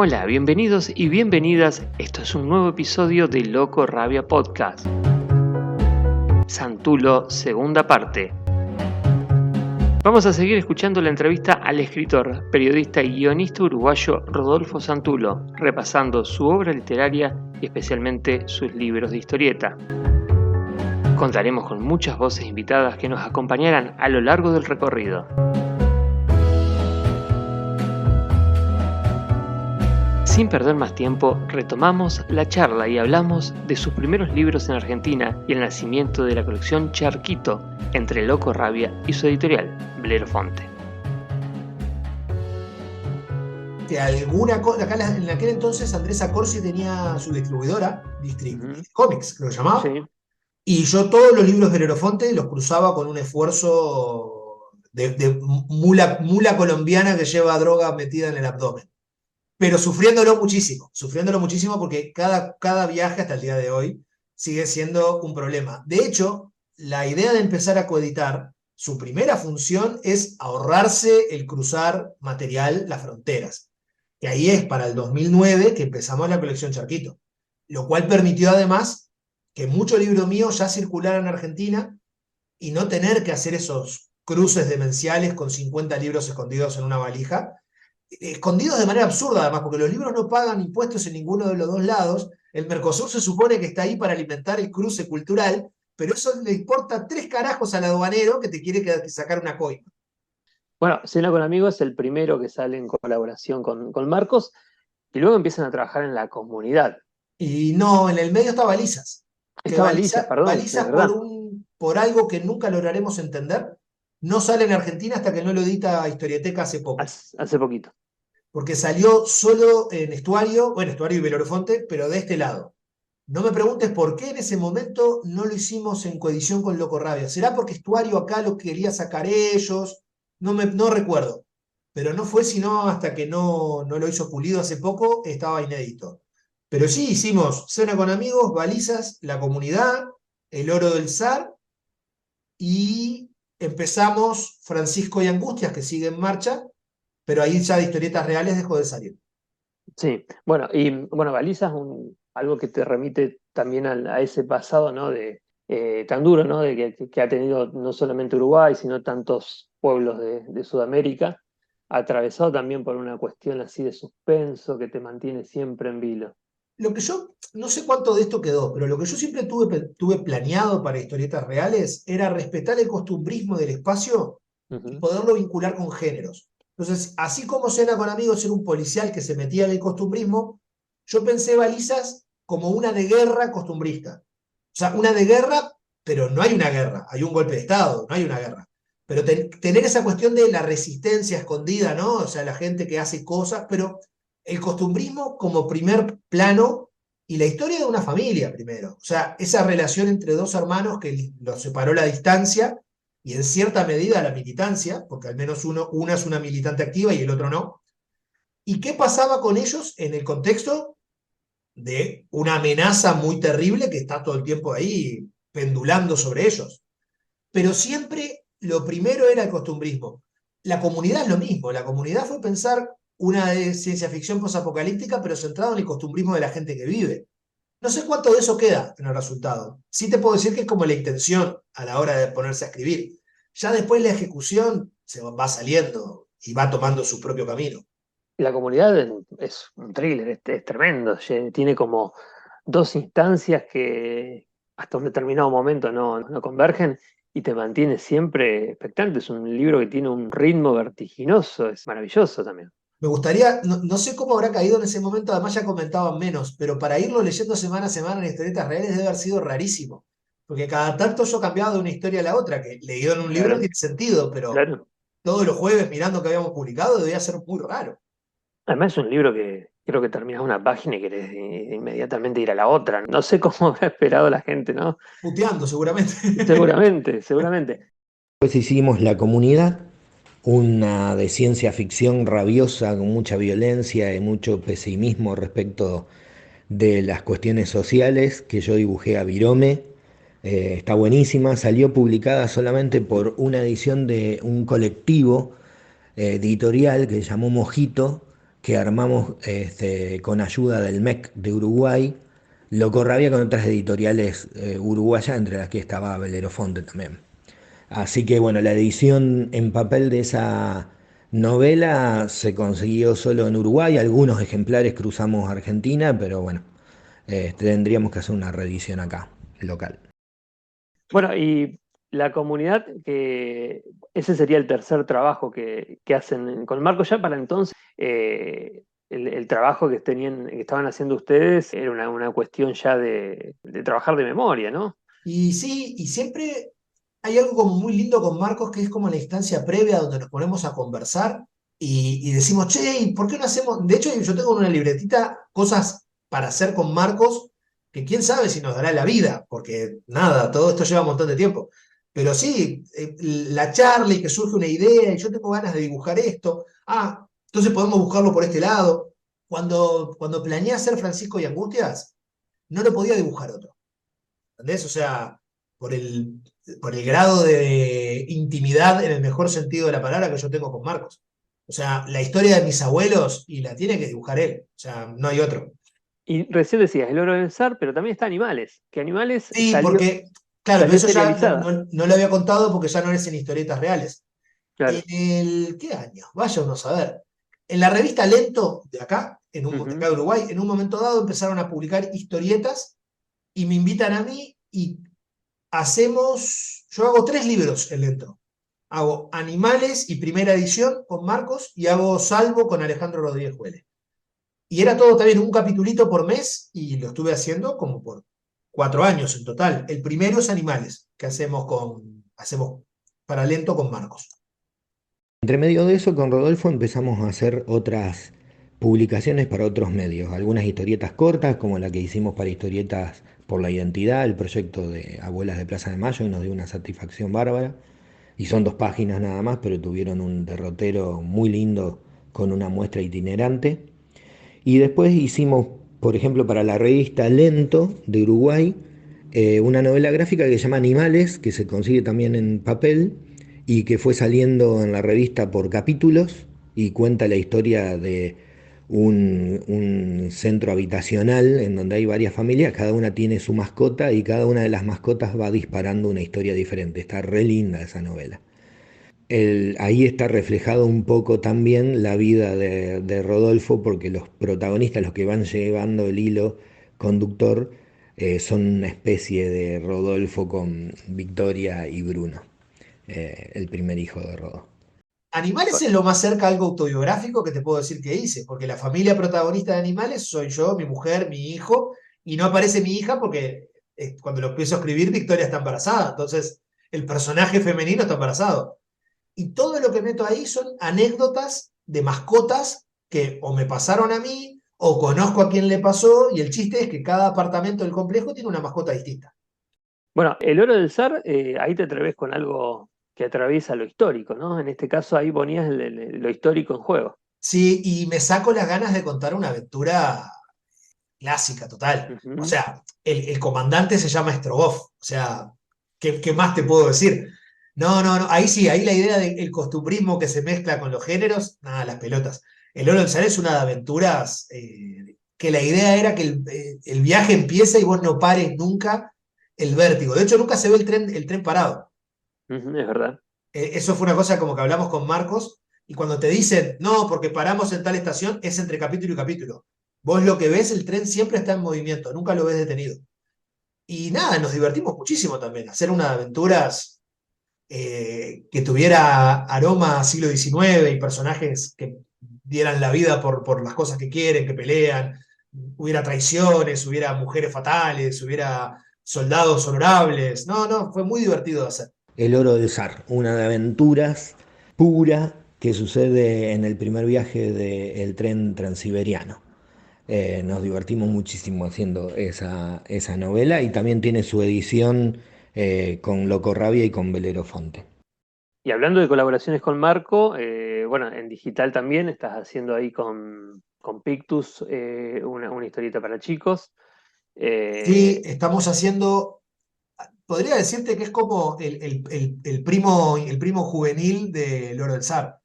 Hola, bienvenidos y bienvenidas. Esto es un nuevo episodio de Loco Rabia Podcast. Santulo, segunda parte. Vamos a seguir escuchando la entrevista al escritor, periodista y guionista uruguayo Rodolfo Santulo, repasando su obra literaria y especialmente sus libros de historieta. Contaremos con muchas voces invitadas que nos acompañarán a lo largo del recorrido. Sin perder más tiempo, retomamos la charla y hablamos de sus primeros libros en Argentina y el nacimiento de la colección Charquito entre Loco Rabia y su editorial, Blerofonte. Acá en aquel entonces Andrés Acorsi tenía su distribuidora, Comics, lo llamaba, Sí. y yo todos los libros de Blerofonte los cruzaba con un esfuerzo de mula colombiana que lleva droga metida en el abdomen. Pero sufriéndolo muchísimo porque cada viaje hasta el día de hoy sigue siendo un problema. De hecho, la idea de empezar a coeditar, su primera función es ahorrarse el cruzar material las fronteras. Que ahí es para el 2009 que empezamos la colección Charquito, lo cual permitió además que muchos libros míos ya circularan en Argentina y no tener que hacer esos cruces demenciales con 50 libros escondidos en una valija, escondidos de manera absurda además, porque los libros no pagan impuestos en ninguno de los dos lados. El Mercosur se supone que está ahí para alimentar el cruce cultural, pero eso le importa 3 carajos al aduanero que te quiere sacar una coima. Bueno, Cena con Amigos es el primero que sale en colaboración con Marcos y luego empiezan a trabajar en la comunidad. Y no, en el medio está Balizas. Está Balizas, perdón, es Balizas verdad. por algo que nunca lograremos entender, no sale en Argentina hasta que no lo edita Historieteca hace poco. Hace poquito. Porque salió solo en Estuario, bueno, Estuario y Blerofonte, pero de este lado. No me preguntes por qué en ese momento no lo hicimos en coedición con Loco Rabia. ¿Será porque Estuario acá lo quería sacar ellos? No recuerdo. Pero no fue sino hasta que no lo hizo Pulido hace poco, estaba inédito. Pero sí hicimos Cena con Amigos, Balizas, La Comunidad, El Oro del Zar y empezamos Francisco y Angustias, que sigue en marcha, pero ahí ya de historietas reales dejó de salir. Sí, bueno, y bueno, Balizas es algo que te remite también a ese pasado, ¿no? Tan duro, ¿no? Que ha tenido no solamente Uruguay, sino tantos pueblos de Sudamérica, atravesado también por una cuestión así de suspenso que te mantiene siempre en vilo. Lo que yo, no sé cuánto de esto quedó, pero lo que yo siempre tuve planeado para historietas reales era respetar el costumbrismo del espacio y poderlo vincular con géneros. Entonces, así como Cena con Amigos era un policial que se metía en el costumbrismo, yo pensé Balizas como una de guerra costumbrista. O sea, una de guerra, pero no hay una guerra, hay un golpe de Estado, no hay una guerra. Pero tener esa cuestión de la resistencia escondida, ¿no? O sea, la gente que hace cosas, pero el costumbrismo como primer plano y la historia de una familia primero. O sea, esa relación entre dos hermanos que los separó la distancia y en cierta medida la militancia, porque al menos una es una militante activa y el otro no. ¿Y qué pasaba con ellos en el contexto de una amenaza muy terrible que está todo el tiempo ahí pendulando sobre ellos? Pero siempre lo primero era el costumbrismo. La comunidad es lo mismo. La comunidad fue pensar una de ciencia ficción posapocalíptica, pero centrado en el costumbrismo de la gente que vive. No sé cuánto de eso queda en el resultado. Sí te puedo decir que es como la intención a la hora de ponerse a escribir. Ya después la ejecución se va saliendo y va tomando su propio camino. La comunidad es un thriller, es tremendo, tiene como dos instancias que hasta un determinado momento no convergen y te mantiene siempre expectante. Es un libro que tiene un ritmo vertiginoso, es maravilloso también. Me gustaría, no sé cómo habrá caído en ese momento, además ya comentaban menos, pero para irlo leyendo semana a semana en historietas reales debe haber sido rarísimo. Porque cada tanto yo cambiaba de una historia a la otra, que leído en un libro Claro, tiene sentido, pero claro. todos los jueves mirando que habíamos publicado debía ser muy raro. Además es un libro que creo que terminas una página y querés inmediatamente ir a la otra. No sé cómo habrá esperado la gente, ¿no? Puteando seguramente. Seguramente, seguramente. Después hicimos La Comunidad, una de ciencia ficción rabiosa, con mucha violencia y mucho pesimismo respecto de las cuestiones sociales, que yo dibujé a Virome. Está buenísima, salió publicada solamente por una edición de un colectivo editorial que se llamó Mojito, que armamos con ayuda del MEC de Uruguay, Locorrabia con otras editoriales uruguayas, entre las que estaba Belerofonte también. Así que bueno, la edición en papel de esa novela se consiguió solo en Uruguay, algunos ejemplares cruzamos a Argentina, pero bueno, tendríamos que hacer una reedición acá, local. Bueno, y la comunidad, que ese sería el tercer trabajo que hacen con Marco. Ya para entonces, el trabajo que estaban haciendo ustedes era una cuestión ya de trabajar de memoria, ¿no? Y sí, y siempre hay algo como muy lindo con Marcos, que es como la instancia previa donde nos ponemos a conversar y decimos, che, ¿y por qué no hacemos? De hecho, yo tengo en una libretita cosas para hacer con Marcos, que quién sabe si nos dará la vida, porque nada, todo esto lleva un montón de tiempo. Pero sí, la charla y que surge una idea y yo tengo ganas de dibujar esto. Ah, entonces podemos buscarlo por este lado. Cuando planeé hacer Francisco y Angustias, no lo podía dibujar otro. ¿Entendés? O sea, por el, por el grado de intimidad en el mejor sentido de la palabra que yo tengo con Marcos. O sea, la historia de mis abuelos y la tiene que dibujar él. O sea, no hay otro. Y recién decías, el oro del zar, pero también está Animales, que Animales Sí, porque, claro, pero salió eso ya serializada. no lo había contado porque ya no es en historietas reales. En Claro. ¿qué año? Vaya uno a saber. En la revista Lento de acá, de acá Ujú. de Uruguay, en un momento dado empezaron a publicar historietas y me invitan a mí y yo hago 3 libros en Lento. Hago Animales y primera edición con Marcos y hago Salvo con Alejandro Rodríguez Huele. Y era todo también un capitulito por mes y lo estuve haciendo como por 4 años en total. El primero es Animales, que hacemos para Lento con Marcos. Entre medio de eso, con Rodolfo empezamos a hacer otras publicaciones para otros medios, algunas historietas cortas, como la que hicimos para Historietas por la Identidad, el proyecto de Abuelas de Plaza de Mayo, y nos dio una satisfacción bárbara. Y son 2 páginas nada más, pero tuvieron un derrotero muy lindo con una muestra itinerante. Y después hicimos, por ejemplo, para la revista Lento de Uruguay, una novela gráfica que se llama Animales, que se consigue también en papel y que fue saliendo en la revista por capítulos y cuenta la historia de un centro habitacional en donde hay varias familias, cada una tiene su mascota y cada una de las mascotas va disparando una historia diferente. Está re linda esa novela. Ahí está reflejado un poco también la vida de Rodolfo, porque los protagonistas, los que van llevando el hilo conductor, son una especie de Rodolfo con Victoria y Bruno, el primer hijo de Rodolfo. Animales es lo más cerca a algo autobiográfico que te puedo decir que hice, porque la familia protagonista de Animales soy yo, mi mujer, mi hijo, y no aparece mi hija porque cuando lo empiezo a escribir Victoria está embarazada, entonces el personaje femenino está embarazado. Y todo lo que meto ahí son anécdotas de mascotas que o me pasaron a mí o conozco a quien le pasó, y el chiste es que cada apartamento del complejo tiene una mascota distinta. Bueno, el oro del zar, ahí te atreves con algo que atraviesa lo histórico, ¿no? En este caso ahí ponías lo histórico en juego. Sí, y me saco las ganas de contar una aventura clásica total. O Ujú. sea, el comandante se llama Strogoff. O sea, ¿qué más te puedo decir? No, no, no. Ahí sí, ahí la idea del costumbrismo que se mezcla con los géneros, nada, las pelotas. El Oro del Zar es una de aventuras que la idea era que el viaje empiece y vos no pares nunca el vértigo. De hecho, nunca se ve el tren parado. Ujú, es verdad. Eso fue una cosa como que hablamos con Marcos, y cuando te dicen, no, porque paramos en tal estación, es entre capítulo y capítulo. Vos lo que ves, el tren siempre está en movimiento, nunca lo ves detenido. Y nada, nos divertimos muchísimo también, hacer unas aventuras que tuviera aroma siglo XIX y personajes que dieran la vida por las cosas que quieren, que pelean, hubiera traiciones, hubiera mujeres fatales, hubiera soldados honorables. No, no, fue muy divertido de hacer. El Oro del Zar, una de aventuras pura que sucede en el primer viaje del tren transiberiano. Nos divertimos muchísimo haciendo esa novela y también tiene su edición con Locorrabia y con Belerofonte. Y hablando de colaboraciones con Marco, bueno, en digital también estás haciendo ahí con Pictus una historieta para chicos. Sí, Eh, estamos haciendo, podría decirte que es como el primo juvenil de Loro del Zar,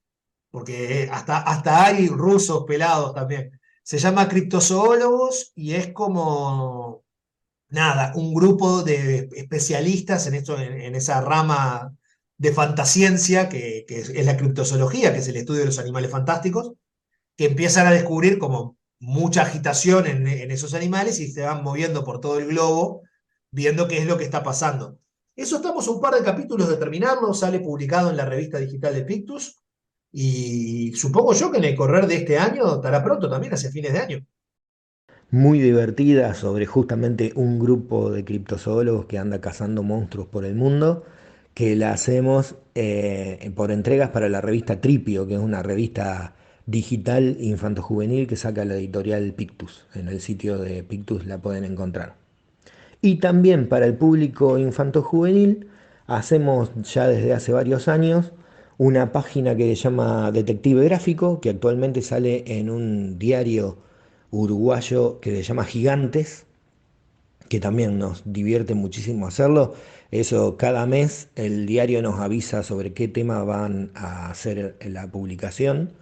porque hasta hay rusos pelados también. Se llama Criptozoólogos y es como, nada, un grupo de especialistas en esto, en esa rama de fantasciencia que es la criptozoología, que es el estudio de los animales fantásticos, que empiezan a descubrir como mucha agitación en esos animales y se van moviendo por todo el globo viendo qué es lo que está pasando. Eso estamos a un par de capítulos de terminarlo, sale publicado en la revista digital de Pictus y supongo yo que en el correr de este año estará pronto también, hacia fines de año. Muy divertida sobre justamente un grupo de criptozoólogos que anda cazando monstruos por el mundo, que la hacemos por entregas para la revista Tripio, que es una revista digital infanto-juvenil que saca la editorial Pictus. En el sitio de Pictus la pueden encontrar. Y también para el público infanto-juvenil hacemos ya desde hace varios años una página que se llama Detective Gráfico, que actualmente sale en un diario uruguayo que se llama Gigantes, que también nos divierte muchísimo hacerlo. Eso, cada mes el diario nos avisa sobre qué tema van a hacer en la publicación.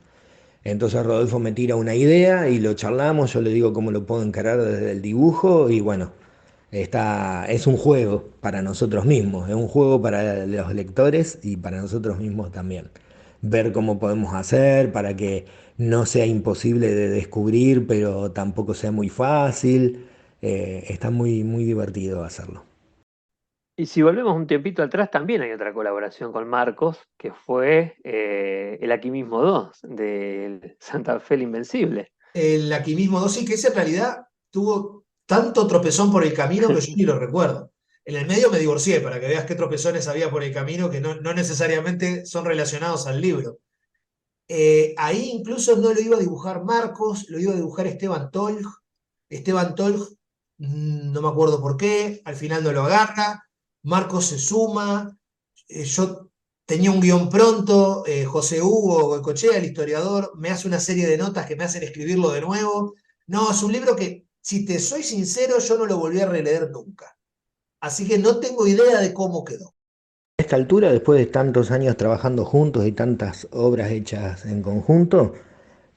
Entonces Rodolfo me tira una idea y lo charlamos, yo le digo cómo lo puedo encarar desde el dibujo y bueno, es un juego para nosotros mismos, es un juego para los lectores y para nosotros mismos también. Ver cómo podemos hacer para que no sea imposible de descubrir, pero tampoco sea muy fácil. Está muy, muy divertido hacerlo. Y si volvemos un tiempito atrás, también hay otra colaboración con Marcos, que fue el Aquí mismo 2 de Santa Fe el Invencible. El Alquimismo 2, sí, que ese en realidad tuvo tanto tropezón por el camino que yo ni lo recuerdo. En el medio me divorcié, para que veas qué tropezones había por el camino que no necesariamente son relacionados al libro. Ahí incluso no lo iba a dibujar Marcos, lo iba a dibujar Esteban Tolj. Esteban Tolj, no me acuerdo por qué, al final no lo agarra. Marcos se suma. Yo tenía un guión pronto. José Hugo Goicoechea, el historiador, me hace una serie de notas que me hacen escribirlo de nuevo. No, es un libro que, si te soy sincero, yo no lo volví a releer nunca. Así que no tengo idea de cómo quedó. A esta altura, después de tantos años trabajando juntos y tantas obras hechas en conjunto,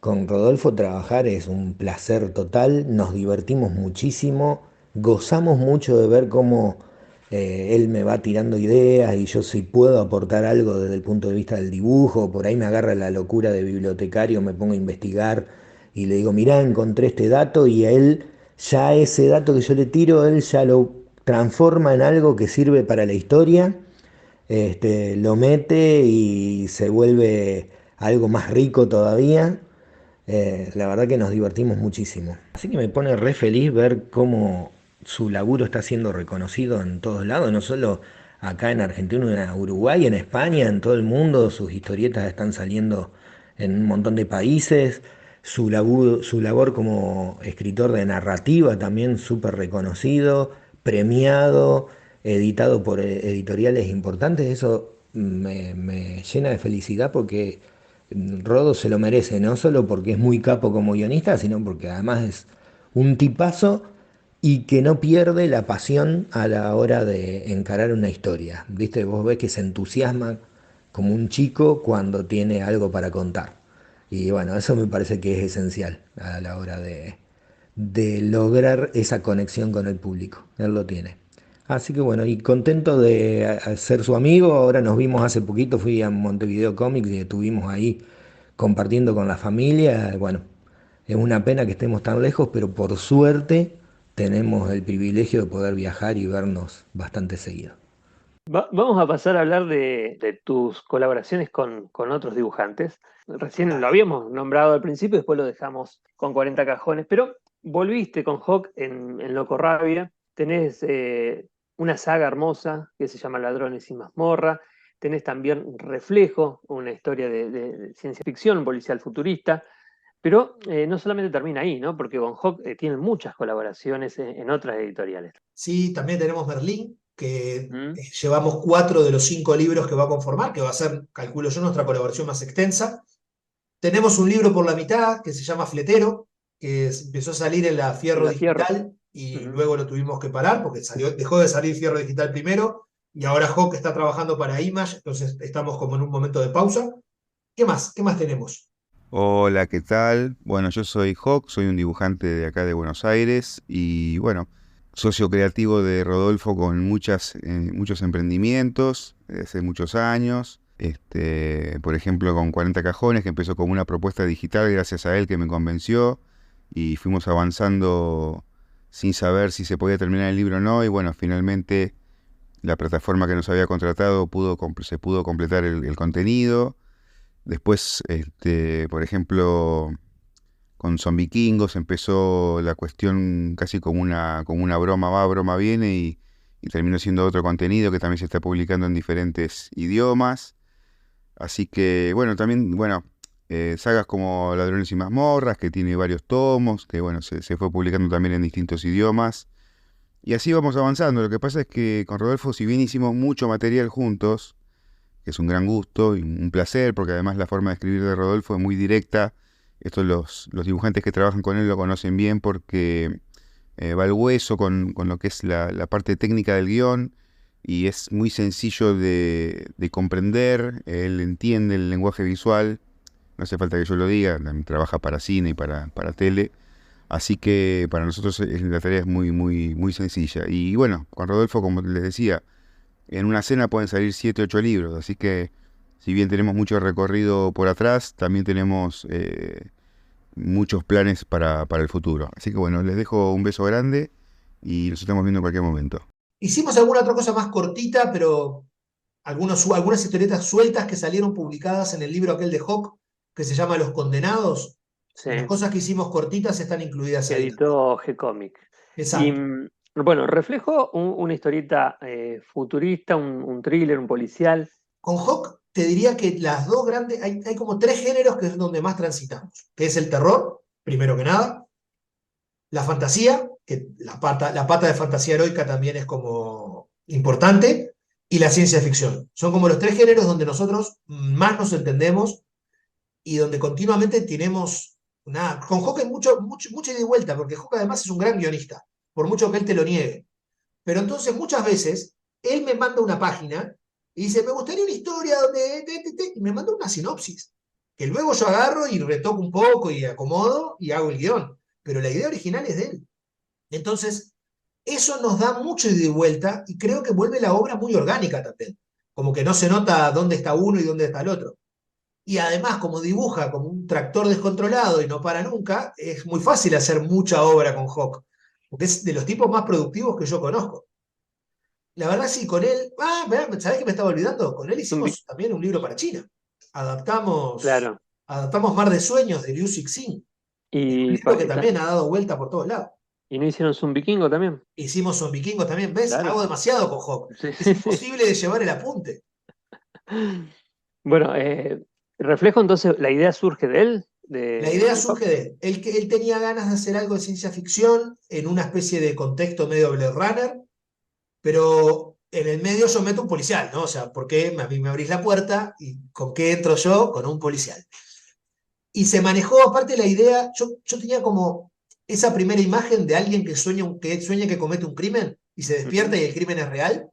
con Rodolfo trabajar es un placer total, nos divertimos muchísimo, gozamos mucho de ver cómo él me va tirando ideas y yo si puedo aportar algo desde el punto de vista del dibujo, por ahí me agarra la locura de bibliotecario, me pongo a investigar y le digo, mirá, encontré este dato y a él ya ese dato que yo le tiro, él ya lo transforma en algo que sirve para la historia, lo mete y se vuelve algo más rico todavía. La verdad que nos divertimos muchísimo. Así que me pone re feliz ver cómo su laburo está siendo reconocido en todos lados, no solo acá en Argentina, en Uruguay, en España, en todo el mundo. Sus historietas están saliendo en un montón de países. Su labor como escritor de narrativa también súper reconocido, premiado, editado por editoriales importantes. Eso me llena de felicidad porque Rodo se lo merece, no solo porque es muy capo como guionista, sino porque además es un tipazo y que no pierde la pasión a la hora de encarar una historia. ¿Viste? Vos ves que se entusiasma como un chico cuando tiene algo para contar. Y bueno, eso me parece que es esencial a la hora de lograr esa conexión con el público. Él lo tiene. Así que bueno, y contento de ser su amigo. Ahora nos vimos hace poquito, fui a Montevideo Comics y estuvimos ahí compartiendo con la familia. Bueno, es una pena que estemos tan lejos, pero por suerte tenemos el privilegio de poder viajar y vernos bastante seguido. Vamos a pasar a hablar de tus colaboraciones con otros dibujantes. Recién lo Dale. habíamos nombrado al principio, después lo dejamos con 40 cajones, pero volviste con Hawk en Loco Rabia. Tenés una saga hermosa que se llama Ladrones y Mazmorra. Tenés también Reflejo, una historia de ciencia ficción, policial futurista. Pero no solamente termina ahí, ¿no? Porque con Hawk tienen muchas colaboraciones en otras editoriales. Sí, también tenemos Berlín, que ¿Mm? llevamos 4 de los 5 libros que va a conformar, que va a ser, calculo yo, nuestra colaboración más extensa. Tenemos un libro por la mitad que se llama Fletero, que empezó a salir en la En Fierro la Fierro. Digital y Ujú. luego lo tuvimos que parar porque dejó de salir Fierro Digital primero y ahora Hawk está trabajando para Image, entonces estamos como en un momento de pausa. ¿Qué más? ¿Qué más tenemos? Hola, ¿qué tal? Bueno, yo soy Hawk, soy un dibujante de acá de Buenos Aires y bueno, socio creativo de Rodolfo con muchos emprendimientos desde hace muchos años. Por ejemplo, con 40 cajones, que empezó como una propuesta digital gracias a él que me convenció y fuimos avanzando sin saber si se podía terminar el libro o no y bueno, finalmente la plataforma que nos había contratado se pudo completar el contenido. Después, por ejemplo, con Zombikingos empezó la cuestión casi como una broma va, broma viene y terminó siendo otro contenido que también se está publicando en diferentes idiomas. Así que, bueno, también, bueno, sagas como Ladrones y Mazmorras, que tiene varios tomos, que bueno, se fue publicando también en distintos idiomas. Y así vamos avanzando. Lo que pasa es que con Rodolfo, si bien hicimos mucho material juntos, que es un gran gusto y un placer, porque además la forma de escribir de Rodolfo es muy directa. Esto los dibujantes que trabajan con él lo conocen bien porque va al hueso con lo que es la parte técnica del guión y es muy sencillo de comprender. Él entiende el lenguaje visual, no hace falta que yo lo diga, también trabaja para cine y para tele. Así que para nosotros la tarea es muy sencilla. Y bueno, con Rodolfo, como les decía, en una cena pueden salir 7 8 libros, así que si bien tenemos mucho recorrido por atrás, también tenemos muchos planes para el futuro. Así que bueno, les dejo un beso grande y nos estamos viendo en cualquier momento. Hicimos alguna otra cosa más cortita, pero algunas historietas sueltas que salieron publicadas en el libro aquel de Hawk, que se llama Los Condenados. Sí, Las cosas que hicimos cortitas están incluidas que ahí también. editó G-Comic. Y Exacto. bueno, reflejo una historieta futurista, un thriller, un policial. Con Hawk te diría que las dos grandes, hay como tres géneros que es donde más transitamos, que es el terror, primero que nada, la fantasía, que la pata de fantasía heroica también es como importante, y la ciencia ficción. Son como los tres géneros donde nosotros más nos entendemos y donde continuamente tenemos nada. Con Hawk hay mucha ida y vuelta, porque Hawk además es un gran guionista, por mucho que él te lo niegue. Pero entonces muchas veces él me manda una página y dice, me gustaría una historia donde... Y me manda una sinopsis, que luego yo agarro y retoco un poco y acomodo y hago el guión. Pero la idea original es de él. Entonces, eso nos da mucho ida y vuelta y creo que vuelve la obra muy orgánica también. Como que no se nota dónde está uno y dónde está el otro. Y además, como dibuja como un tractor descontrolado y no para nunca, es muy fácil hacer mucha obra con Hawk, porque es de los tipos más productivos que yo conozco. La verdad sí, con él, ¿sabés qué me estaba olvidando? Con él Zumbi- hicimos también un libro para China. Adaptamos, claro. adaptamos Mar de Sueños de Liu Cixin. Es un Y, libro que también ha dado vuelta por todos lados. ¿y no hicieron Zumbikingo también? Hicimos Son Vikingos también, ¿ves? Hago Claro. demasiado con Hawk. Sí, Es sí, sí. imposible de llevar el apunte. Bueno, reflejo entonces, la idea surge de él, La idea de Hawk. surge de él. Él tenía ganas de hacer algo de ciencia ficción en una especie de contexto medio Blade Runner, pero en el medio yo meto un policial, ¿no? O sea, ¿por qué a mí me abrís la puerta y con qué entro yo? Con un policial. Y se manejó, aparte la idea, yo tenía como esa primera imagen de alguien que sueña que comete un crimen y se despierta Ujú. y el crimen es real,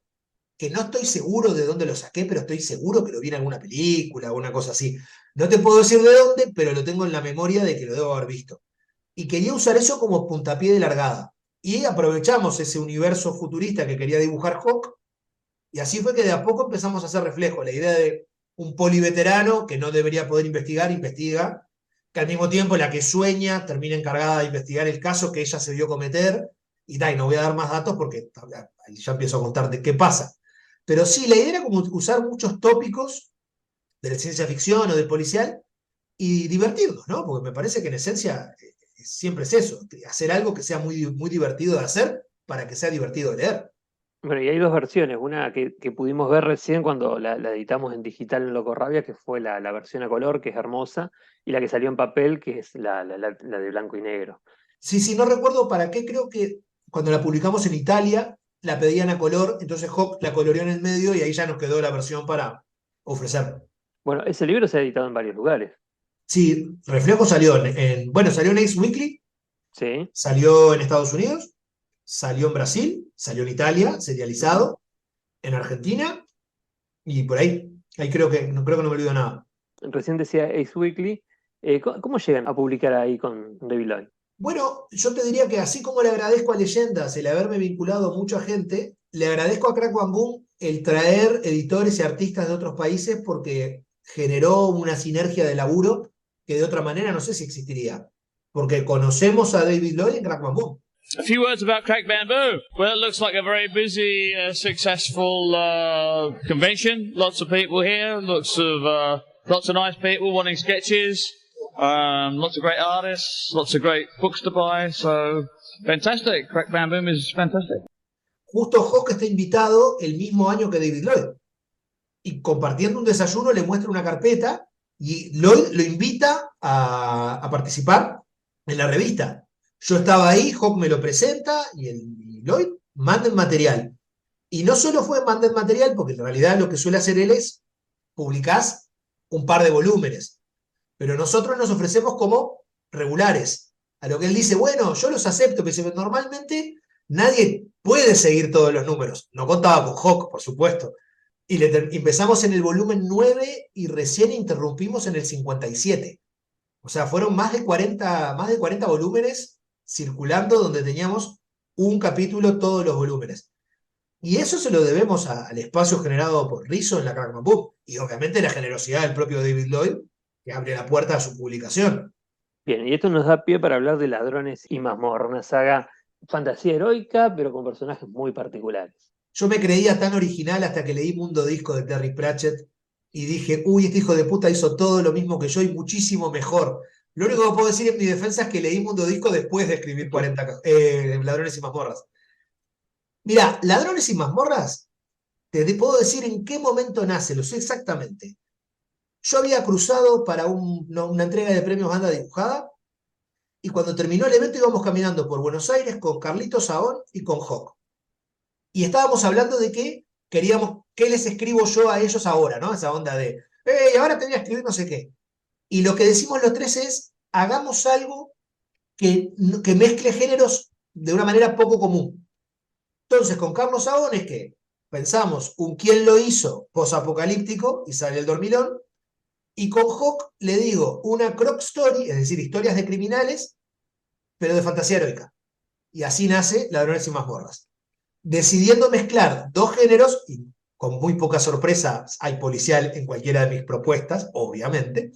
que no estoy seguro de dónde lo saqué, pero estoy seguro que lo vi en alguna película o una cosa así. No te puedo decir de dónde, pero lo tengo en la memoria de que lo debo haber visto. Y quería usar eso como puntapié de largada. Y aprovechamos ese universo futurista que quería dibujar Hawk, y así fue que de a poco empezamos a hacer reflejo. La idea de un poliveterano que no debería poder investigar, investiga, que al mismo tiempo la que sueña termina encargada de investigar el caso que ella se vio cometer, y no voy a dar más datos porque ahí ya empiezo a contarte qué pasa. Pero sí, la idea era como usar muchos tópicos de la ciencia ficción o del policial y divertirnos, ¿no? Porque me parece que en esencia siempre es eso, hacer algo que sea muy divertido de hacer para que sea divertido de leer. Bueno, y hay dos versiones, una que pudimos ver recién cuando la editamos en digital en Locorrabia, que fue la versión a color, que es hermosa, y la que salió en papel, que es la de blanco y negro. Sí, sí, no recuerdo para qué, creo que cuando la publicamos en Italia la pedían a color, entonces Hawk la coloreó en el medio y ahí ya nos quedó la versión para ofrecer. Bueno, ese libro se ha editado en varios lugares. Sí, Reflejo salió bueno, salió en Ace Weekly, Sí. salió en Estados Unidos, salió en Brasil, salió en Italia, Ujú. serializado, en Argentina y por ahí. Ahí creo que no me olvido nada. recién decía Ace Weekly, ¿cómo llegan a publicar ahí con David Lloyd? Bueno, yo te diría que así como le agradezco a Leyendas el haberme vinculado a mucha gente, le agradezco a Crack Bam Boom el traer editores y artistas de otros países porque generó una sinergia de laburo que de otra manera no sé si existiría. Porque conocemos a David Lloyd en Crack Bam Boom. A few words about Crack Bamboo. Well, it looks like a very busy, successful convention. Lots of people here. Lots of nice people wanting sketches. Lots of great artists. Lots of great books to buy. So, fantastic. Crack Bamboo is fantastic. Justo Hawk está invitado el mismo año que David Lloyd. Y compartiendo un desayuno le muestra una carpeta y Lloyd lo invita a participar en la revista. Yo estaba ahí, Hawk me lo presenta y Lloyd manda el material. Y no solo fue manda el material, porque en realidad lo que suele hacer él es publicás un par de volúmenes. Pero nosotros nos ofrecemos como regulares. A lo que él dice, bueno, yo los acepto, pero normalmente nadie puede seguir todos los números. No contaba con Hawk, por supuesto. Y empezamos en el volumen 9 y recién interrumpimos en el 57. O sea, fueron más de 40 volúmenes circulando donde teníamos un capítulo todos los volúmenes. Y eso se lo debemos al espacio generado por Rizzo en la Crack Bam Boom. Y obviamente la generosidad del propio David Lloyd, que abre la puerta a su publicación. Bien, y esto nos da pie para hablar de Ladrones y Mazmorra, una saga fantasía heroica, pero con personajes muy particulares. Yo me creía tan original hasta que leí Mundo Disco de Terry Pratchett y dije, uy, este hijo de puta hizo todo lo mismo que yo y muchísimo mejor. Lo único que puedo decir en mi defensa es que leí Mundo Disco después de escribir Ladrones y Mazmorras. Mira, Ladrones y Mazmorras, te puedo decir en qué momento nace, lo sé exactamente. Yo había cruzado para una entrega de premios banda dibujada y cuando terminó el evento íbamos caminando por Buenos Aires con Carlitos Saón y con Hawk. Y estábamos hablando de que queríamos, ¿qué les escribo yo a ellos ahora? ¿No? Esa onda de, ahora te voy a escribir no sé qué. Y lo que decimos los tres es, hagamos algo que mezcle géneros de una manera poco común. Entonces, con Carlos Saón es que pensamos un quién lo hizo posapocalíptico y sale el dormilón, y con Hawk le digo una croc story, es decir, historias de criminales, pero de fantasía heroica. Y así nace Ladrones y Mazmorras. Decidiendo mezclar dos géneros, y con muy poca sorpresa hay policial en cualquiera de mis propuestas, obviamente.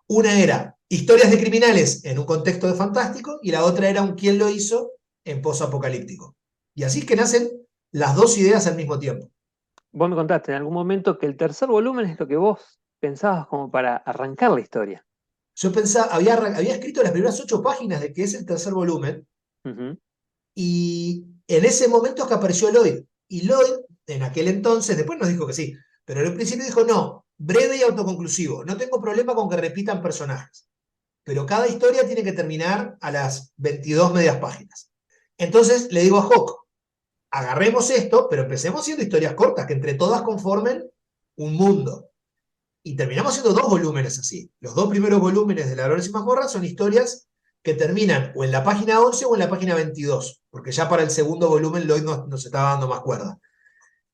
Una era historias de criminales en un contexto de fantástico y la otra era un quién lo hizo en posapocalíptico. Y así es que nacen las dos ideas al mismo tiempo. Vos me contaste en algún momento que el tercer volumen es lo que vos pensabas como para arrancar la historia. Yo pensaba, había escrito las primeras 8 páginas de que es el tercer volumen, y en ese momento es que apareció Lloyd. Y Lloyd, en aquel entonces, después nos dijo que sí, pero en el principio dijo, no, breve y autoconclusivo, no tengo problema con que repitan personajes, pero cada historia tiene que terminar a las 22 medias páginas. Entonces le digo a Hawk, agarremos esto, pero empecemos haciendo historias cortas, que entre todas conformen un mundo. Y terminamos haciendo 2 volúmenes así. Los 2 primeros volúmenes de Ladrones y Mazmorras son historias que terminan o en la página 11 o en la página 22, porque ya para el segundo volumen Lloyd nos estaba dando más cuerda.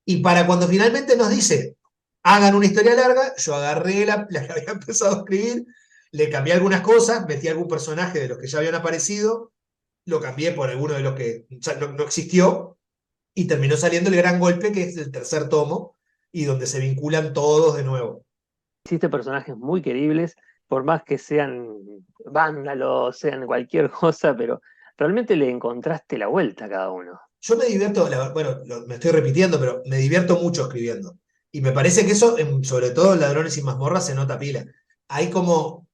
Y para cuando finalmente nos dice, hagan una historia larga, yo agarré la que había empezado a escribir, le cambié algunas cosas, metí algún personaje de los que ya habían aparecido, lo cambié por alguno de los que no existió, y terminó saliendo el gran golpe, que es el tercer tomo, y donde se vinculan todos de nuevo. Hiciste personajes muy queribles, por más que sean vándalos, sean cualquier cosa, pero realmente le encontraste la vuelta a cada uno. Yo me divierto, bueno, me estoy repitiendo, pero me divierto mucho escribiendo. Y me parece que eso, sobre todo en Ladrones y Mazmorras, se nota pila. Hay como,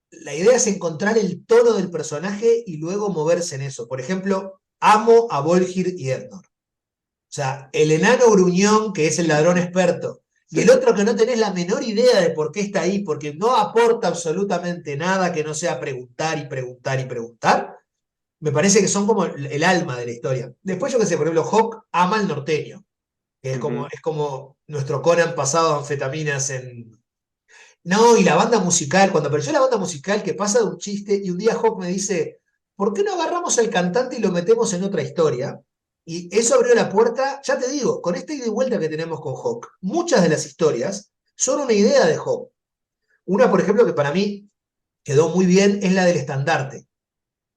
la idea es encontrar el tono del personaje y luego moverse en eso. Por ejemplo, amo a Volgir y Ednor. O sea, el enano gruñón, que es el ladrón experto, y el otro que no tenés la menor idea de por qué está ahí, porque no aporta absolutamente nada que no sea preguntar y preguntar y preguntar, me parece que son como el alma de la historia. Después, yo qué sé, por ejemplo, Hawk ama al norteño, que es como nuestro Conan pasado a anfetaminas en... No, y la banda musical, cuando apareció la banda musical que pasa de un chiste, y un día Hawk me dice, ¿por qué no agarramos al cantante y lo metemos en otra historia? Y eso abrió la puerta, ya te digo, con esta ida y vuelta que tenemos con Hawk, muchas de las historias son una idea de Hawk. Una, por ejemplo, que para mí quedó muy bien, es la del estandarte.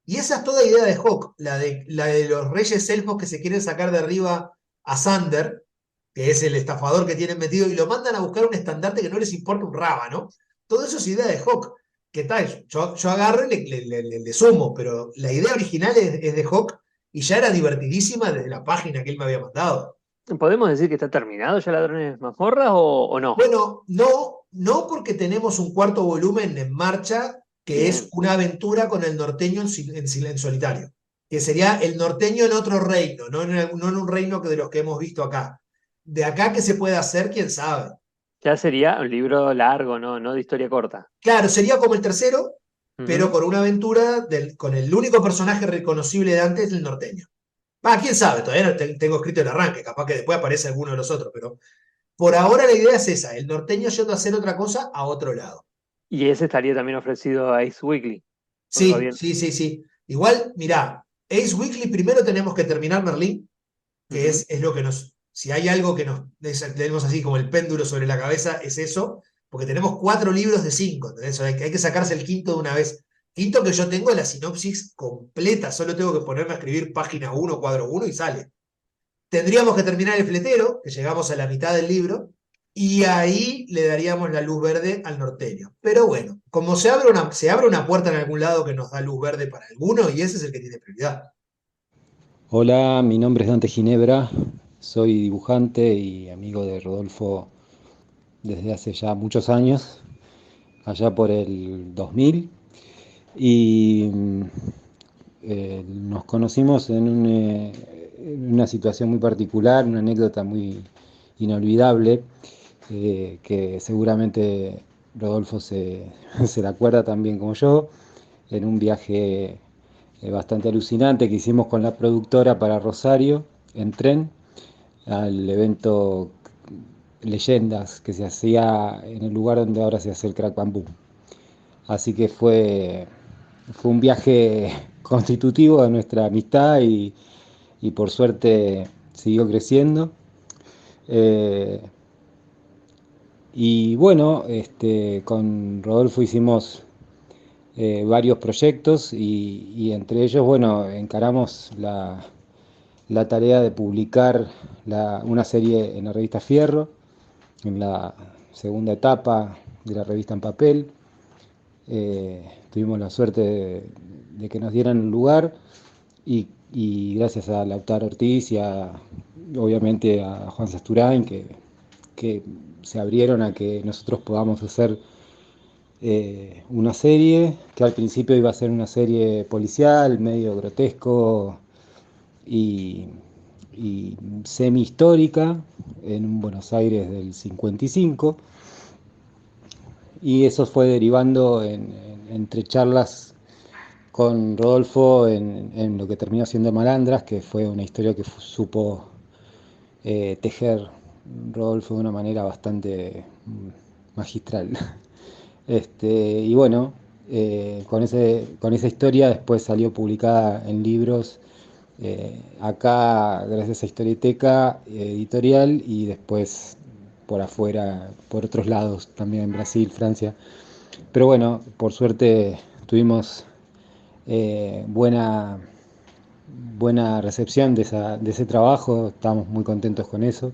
Y esa es toda idea de Hawk, la de los reyes elfos que se quieren sacar de arriba a Sander, que es el estafador que tienen metido, y lo mandan a buscar un estandarte que no les importa un rábano. Todo eso es idea de Hawk. ¿Qué tal? Yo agarro y le sumo, pero la idea original es de Hawk y ya era divertidísima desde la página que él me había mandado. ¿Podemos decir que está terminado ya Ladrones Mazmorras o no? Bueno, no porque tenemos un cuarto volumen en marcha, que es Bien, una aventura con el norteño en solitario, que sería el norteño en otro reino, no en un reino de los que hemos visto acá. De acá que se puede hacer, quién sabe. ya sería un libro largo, no de historia corta. Claro, sería como el tercero, pero Ujú. con una aventura con el único personaje reconocible de antes, el norteño. Quién sabe, todavía no tengo escrito el arranque, capaz que después aparece alguno de los otros, pero por ahora la idea es esa, el norteño yendo a hacer otra cosa a otro lado. Y ese estaría también ofrecido a Ace Weekly. ¿O Sí, todavía no? sí, sí, sí. Igual, mirá, Ace Weekly primero tenemos que terminar Merlín, que Ujú. es lo que si hay algo que tenemos así como el péndulo sobre la cabeza, es eso, porque tenemos 4 libros de 5, ¿entendés? Hay que sacarse el quinto de una vez. Quinto que yo tengo la sinopsis completa, solo tengo que ponerme a escribir página 1, cuadro 1 y sale. Tendríamos que terminar el fletero, que llegamos a la mitad del libro, y ahí le daríamos la luz verde al norteño. Pero bueno, como se abre una puerta en algún lado que nos da luz verde para alguno, y ese es el que tiene prioridad. Hola, mi nombre es Dante Ginebra, soy dibujante y amigo de Rodolfo desde hace ya muchos años, allá por el 2000, y nos conocimos en una situación muy particular, una anécdota muy inolvidable, que seguramente Rodolfo se la acuerda también como yo, en un viaje bastante alucinante que hicimos con la productora para Rosario en tren al evento Leyendas que se hacía en el lugar donde ahora se hace el Crack Bamboo. Así que fue un viaje constitutivo de nuestra amistad y por suerte siguió creciendo. Eh, y bueno, con Rodolfo hicimos varios proyectos y entre ellos, bueno, encaramos la tarea de publicar una serie en la revista Fierro, en la segunda etapa de la revista en papel. Tuvimos la suerte de que nos dieran el lugar y gracias a Lautaro Ortiz y obviamente a Juan Sasturain que se abrieron a que nosotros podamos hacer una serie que al principio iba a ser una serie policial, medio grotesco y, y semi-histórica en un Buenos Aires del 55, y eso fue derivando entre charlas con Rodolfo en lo que terminó siendo Malandras, que fue una historia que supo tejer Rodolfo de una manera bastante magistral. Y bueno, con esa historia después salió publicada en libros, acá gracias a Historieteca Editorial y después por afuera, por otros lados, también en Brasil, Francia. Pero bueno, por suerte tuvimos buena recepción de ese trabajo, estamos muy contentos con eso.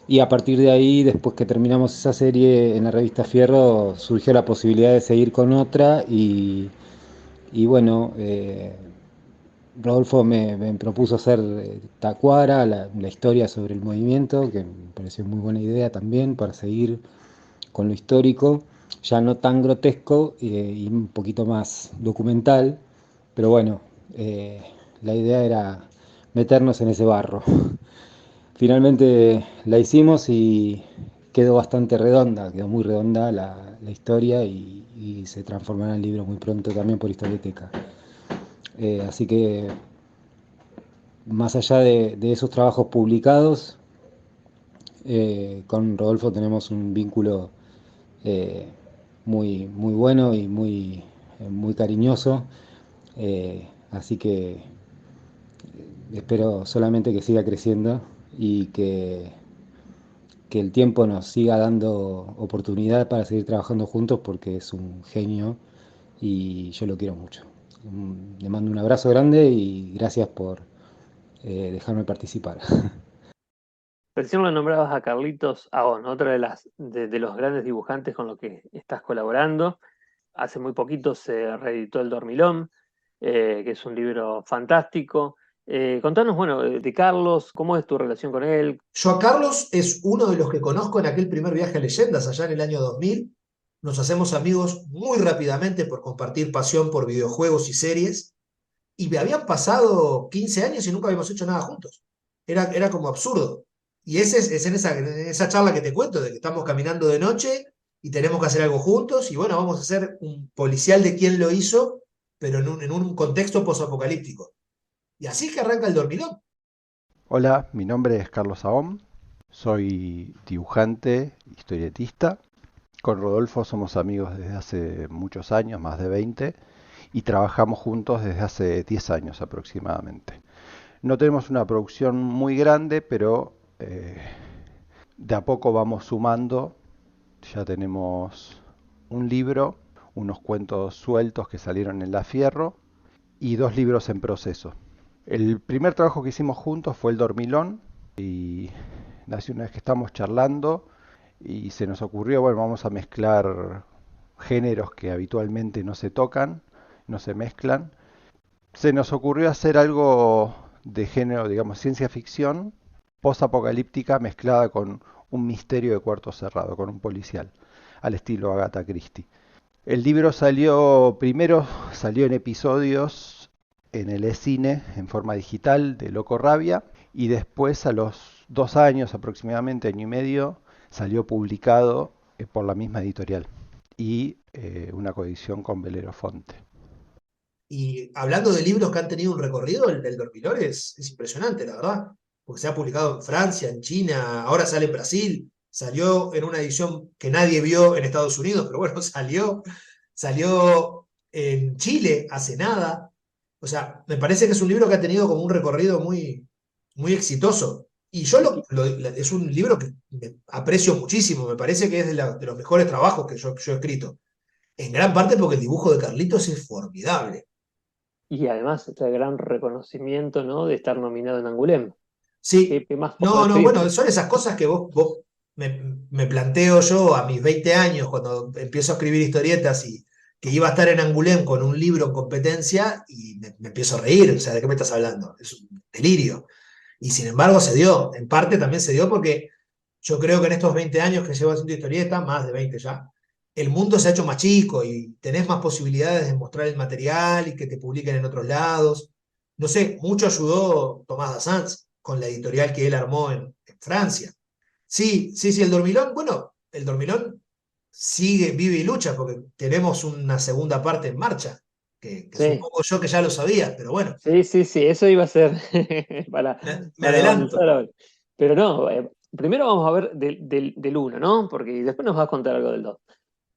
Y a partir de ahí, después que terminamos esa serie en la revista Fierro, surgió la posibilidad de seguir con otra y bueno, Rodolfo me propuso hacer Tacuara, la historia sobre el movimiento, que me pareció muy buena idea también para seguir con lo histórico, ya no tan grotesco y un poquito más documental, pero bueno, la idea era meternos en ese barro. Finalmente la hicimos y quedó bastante redonda, quedó muy redonda la historia y se transformará en libro muy pronto también por Historieteca. Así que más allá de esos trabajos publicados, con Rodolfo tenemos un vínculo eh, muy bueno y muy cariñoso. Así que espero solamente que siga creciendo y que que el tiempo nos siga dando oportunidad para seguir trabajando juntos porque es un genio y yo lo quiero mucho. Le mando un abrazo grande y gracias por dejarme participar. Recién lo nombrabas a Carlitos Aón, otro de los grandes dibujantes con los que estás colaborando. Hace muy poquito se reeditó El Dormilón, que es un libro fantástico. Contanos, bueno, de Carlos, ¿cómo es tu relación con él? Yo a Carlos es uno de los que conozco en aquel primer viaje a Leyendas, allá en el año 2000. Nos hacemos amigos muy rápidamente por compartir pasión por videojuegos y series. Y me habían pasado 15 años y nunca habíamos hecho nada juntos. Era como absurdo. Y ese es en esa charla que te cuento, de que estamos caminando de noche y tenemos que hacer algo juntos. Y bueno, vamos a hacer un policial de quién lo hizo, pero en un contexto posapocalíptico. Y así es que arranca El Dormilón. Hola, mi nombre es Carlos Ahom, soy dibujante, historietista. Con Rodolfo somos amigos desde hace muchos años, más de 20, y trabajamos juntos desde hace 10 años aproximadamente. No tenemos una producción muy grande, pero de a poco vamos sumando. Ya tenemos un libro, unos cuentos sueltos que salieron en La Fierro y 2 libros en proceso. El primer trabajo que hicimos juntos fue El Dormilón y nació una vez que estábamos charlando y se nos ocurrió, bueno, vamos a mezclar géneros que habitualmente no se tocan, no se mezclan. Se nos ocurrió hacer algo de género, digamos, ciencia ficción, post-apocalíptica mezclada con un misterio de cuarto cerrado, con un policial, al estilo Agatha Christie. El libro primero salió en episodios en el e-cine en forma digital de Loco Rabia y después a los 2 años, aproximadamente año y medio, salió publicado por la misma editorial y una coedición con Belerofonte. Y hablando de libros que han tenido un recorrido, el del Dormilón es impresionante, la verdad. Porque se ha publicado en Francia, en China, ahora sale en Brasil, salió en una edición que nadie vio en Estados Unidos, pero bueno, salió en Chile hace nada. O sea, me parece que es un libro que ha tenido como un recorrido muy, muy exitoso. Y yo es un libro que aprecio muchísimo, me parece que es de los mejores trabajos que yo he escrito. En gran parte porque el dibujo de Carlitos es formidable. Y además este gran reconocimiento, ¿no?, de estar nominado en Angoulême. Sí, ¿Qué más no, podés pedir? bueno, son esas cosas que vos me planteo yo a mis 20 años, cuando empiezo a escribir historietas y que iba a estar en Angoulême con un libro en competencia y me empiezo a reír, o sea, ¿de qué me estás hablando? Es un delirio. Y sin embargo se dio, en parte también se dio porque yo creo que en estos 20 años que llevo haciendo historieta, más de 20 ya, el mundo se ha hecho más chico y tenés más posibilidades de mostrar el material y que te publiquen en otros lados. No sé, mucho ayudó Tomás Dassans con la editorial que él armó en Francia. Sí, sí, sí, el Dormilón, bueno, el Dormilón sigue, vive y lucha porque tenemos una segunda parte en marcha, que Sí. supongo yo que ya lo sabías, pero bueno, Sí, eso iba a ser para me adelanto. avanzar ahora. Pero no, primero vamos a ver del 1, ¿no? Porque después nos vas a contar algo del 2.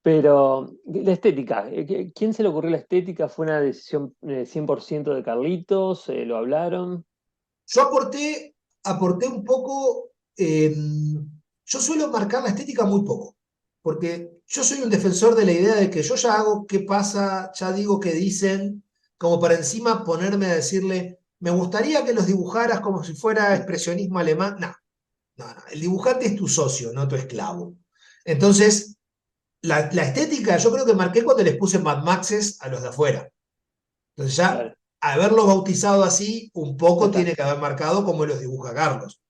Pero la estética, ¿quién se le ocurrió la estética? ¿Fue una decisión 100% de Carlitos? ¿Lo hablaron? Yo aporté un poco, yo suelo marcar la estética muy poco, porque yo soy un defensor de la idea de que yo ya hago qué pasa, ya digo qué dicen, como para encima ponerme a decirle, me gustaría que los dibujaras como si fuera expresionismo alemán. No, no, no, el dibujante es tu socio, no tu esclavo. Entonces, la estética yo creo que marqué cuando les puse Mad Maxes a los de afuera. Entonces ya, Claro, haberlo bautizado así, un ya poco está. tiene que haber marcado como los dibuja Carlos.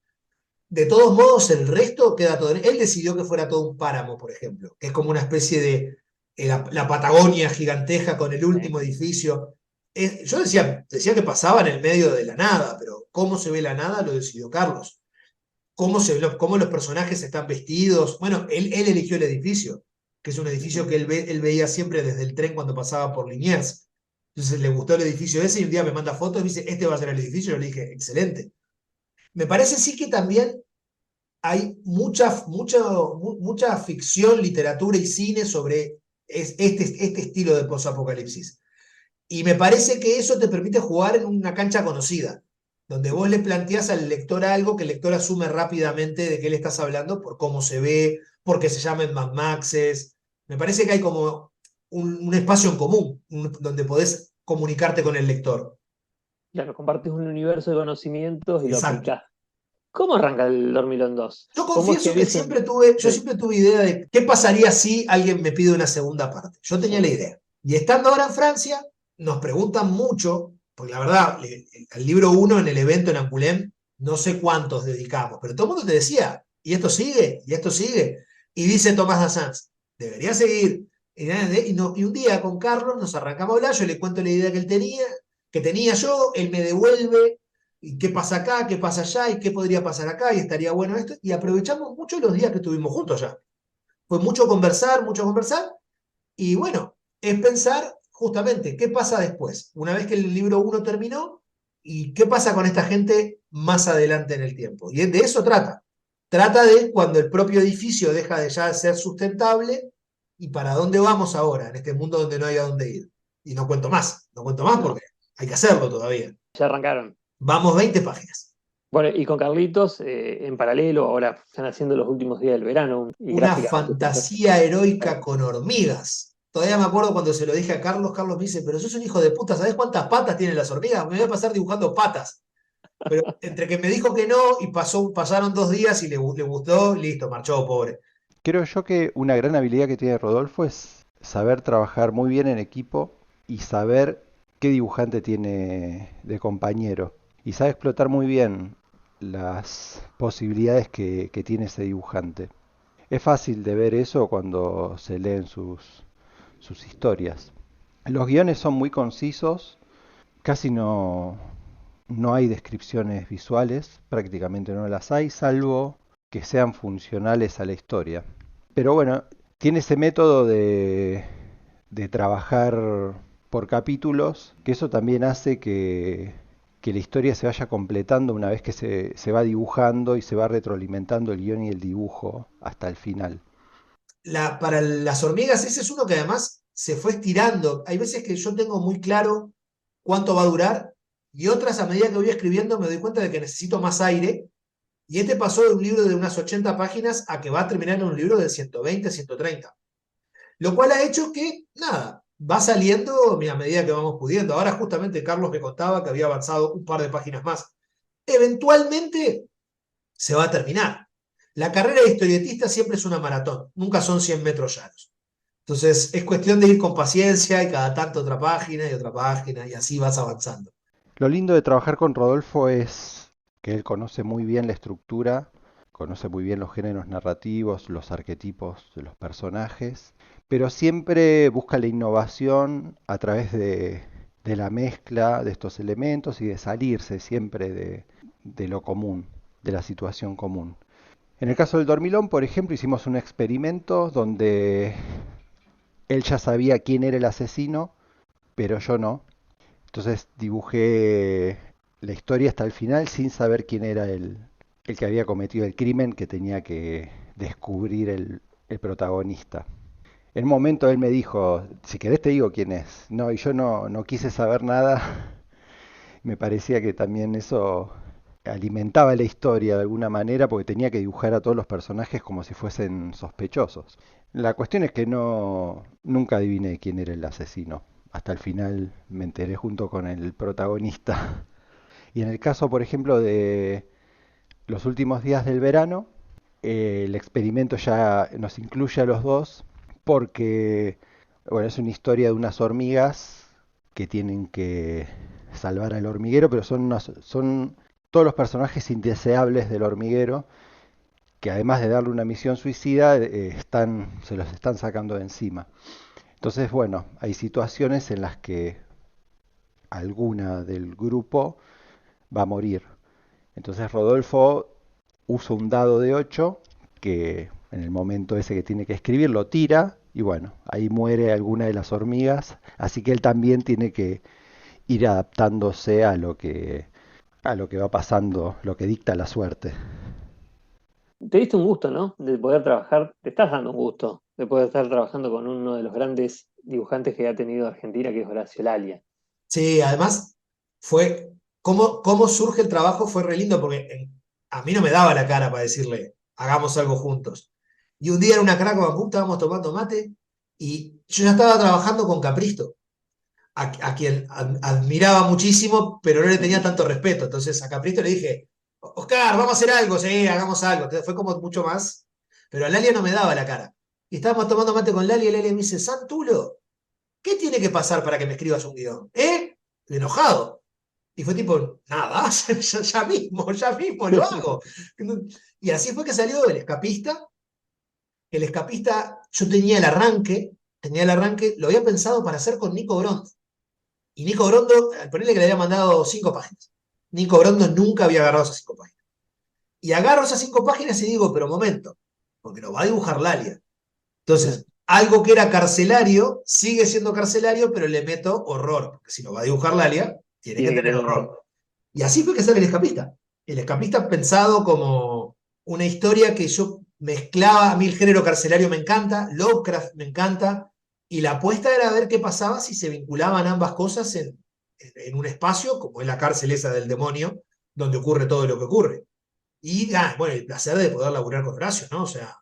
De todos modos, el resto queda todo. Él decidió que fuera todo un páramo, por ejemplo, que es como una especie de la Patagonia giganteja con el último edificio. Yo decía que pasaba en el medio de la nada, pero cómo se ve la nada lo decidió Carlos. Cómo los personajes están vestidos. Bueno, él eligió el edificio, que es un edificio que él veía siempre desde el tren cuando pasaba por Liniers. Entonces le gustó el edificio ese y un día me manda fotos y me dice, este va a ser el edificio. Yo le dije, excelente. Me parece sí que también hay mucha ficción, literatura y cine sobre este estilo de posapocalipsis. Y me parece que eso te permite jugar en una cancha conocida, donde vos le planteás al lector algo que el lector asume rápidamente de qué le estás hablando por cómo se ve, porque se llaman Mad Maxes. Me parece que hay como un espacio en común donde podés comunicarte con el lector. Claro, compartes un universo de conocimientos y lo Exacto. aplicás. ¿Cómo arranca el Dormilón 2? Yo ¿Cómo es confieso que dicen? yo siempre tuve idea de qué pasaría si alguien me pide una segunda parte. Yo tenía la idea. Y estando ahora en Francia, nos preguntan mucho, porque la verdad, al libro 1 en el evento en Angoulême, no sé cuántos dedicamos, pero todo el mundo te decía, y esto sigue, y esto sigue. Y dice Tomás Dassans, debería seguir. Y un día con Carlos nos arrancamos a hablar, yo le cuento la idea que tenía yo, él me devuelve y qué pasa acá, qué pasa allá, y qué podría pasar acá, y estaría bueno esto, y aprovechamos mucho los días que estuvimos juntos ya. Fue mucho conversar, y bueno, es pensar justamente qué pasa después, una vez que el libro 1 terminó, y qué pasa con esta gente más adelante en el tiempo. Y de eso trata. Trata de cuando el propio edificio deja de ya ser sustentable, y para dónde vamos ahora, en este mundo donde no hay a dónde ir. Y no cuento más porque hay que hacerlo todavía. Ya arrancaron. Vamos 20 páginas. Bueno, y con Carlitos, en paralelo, ahora están haciendo los últimos días del verano. Y Una gráficamente. fantasía heroica con hormigas. Todavía me acuerdo cuando se lo dije a Carlos, Carlos me dice, pero sos un hijo de puta, ¿sabés cuántas patas tienen las hormigas? Me voy a pasar dibujando patas. Pero entre que me dijo que no y pasaron 2 días y le gustó, listo, marchó, pobre. Creo yo que una gran habilidad que tiene Rodolfo es saber trabajar muy bien en equipo y saber qué dibujante tiene de compañero. Y sabe explotar muy bien las posibilidades que tiene ese dibujante. Es fácil de ver eso cuando se leen sus historias. Los guiones son muy concisos, casi no hay descripciones visuales, prácticamente no las hay, salvo que sean funcionales a la historia. Pero bueno, tiene ese método de trabajar por capítulos, que eso también hace que la historia se vaya completando una vez que se va dibujando y se va retroalimentando el guión y el dibujo hasta el final. Para las hormigas, ese es uno que además se fue estirando. Hay veces que yo tengo muy claro cuánto va a durar y otras a medida que voy escribiendo me doy cuenta de que necesito más aire. Y este pasó de un libro de unas 80 páginas a que va a terminar en un libro de 120, 130. Lo cual ha hecho que, nada, va saliendo a medida que vamos pudiendo. Ahora justamente Carlos me contaba que había avanzado un par de páginas más. Eventualmente se va a terminar. La carrera de historietista siempre es una maratón, nunca son 100 metros llanos. Entonces es cuestión de ir con paciencia y cada tanto otra página y así vas avanzando. Lo lindo de trabajar con Rodolfo es que él conoce muy bien la estructura, conoce muy bien los géneros narrativos, los arquetipos de los personajes, pero siempre busca la innovación a través de la mezcla de estos elementos y de salirse siempre de lo común, de la situación común. En el caso del dormilón, por ejemplo, hicimos un experimento donde él ya sabía quién era el asesino, pero yo no. Entonces dibujé la historia hasta el final sin saber quién era el que había cometido el crimen que tenía que descubrir el protagonista. En un momento él me dijo, si querés te digo quién es. No, y yo no quise saber nada. Me parecía que también eso alimentaba la historia de alguna manera porque tenía que dibujar a todos los personajes como si fuesen sospechosos. La cuestión es que nunca adiviné quién era el asesino. Hasta el final me enteré junto con el protagonista. Y en el caso, por ejemplo, de los últimos días del verano, el experimento ya nos incluye a los dos porque bueno, es una historia de unas hormigas que tienen que salvar al hormiguero, pero son todos los personajes indeseables del hormiguero que además de darle una misión suicida, se los están sacando de encima. Entonces, bueno, hay situaciones en las que alguna del grupo va a morir. Entonces Rodolfo usa un dado de 8 que en el momento ese que tiene que escribir lo tira y bueno, ahí muere alguna de las hormigas, así que él también tiene que ir adaptándose a lo que va pasando, lo que dicta la suerte. Te diste un gusto, ¿no? De poder trabajar, te estás dando un gusto de poder estar trabajando con uno de los grandes dibujantes que ha tenido Argentina, que es Horacio Lalia. Sí, además fue cómo surge el trabajo fue re lindo porque a mí no me daba la cara para decirle, hagamos algo juntos. Y un día en una crack bambú estábamos tomando mate y yo ya estaba trabajando con Capristo, a quien admiraba muchísimo, pero no le tenía tanto respeto. Entonces a Capristo le dije, Oscar, vamos a hacer algo, sí, hagamos algo. Entonces fue como mucho más, pero a Lalia no me daba la cara. Y estábamos tomando mate con Lalia y Lalia me dice, Santulo, ¿qué tiene que pasar para que me escribas un guión? ¿Eh? Enojado. Y fue tipo, nada, ya mismo lo hago. Y así fue que salió El Escapista. El Escapista, yo tenía el arranque, lo había pensado para hacer con Nico Brondo. Y Nico Brondo, al ponerle que le había mandado 5 páginas. Nico Brondo nunca había agarrado esas 5 páginas. Y agarro esas 5 páginas y digo, pero momento, porque lo va a dibujar Lalia. Entonces, algo que era carcelario, sigue siendo carcelario, pero le meto horror. Porque si lo va a dibujar Lalia, tiene que tener horror. Y así fue que sale El Escapista. El Escapista pensado como una historia que yo mezclaba, a mí el género carcelario me encanta, Lovecraft me encanta, y la apuesta era ver qué pasaba si se vinculaban ambas cosas en un espacio, como es la cárcel esa del demonio, donde ocurre todo lo que ocurre. Y bueno, el placer de poder laburar con Horacio, ¿no? O sea,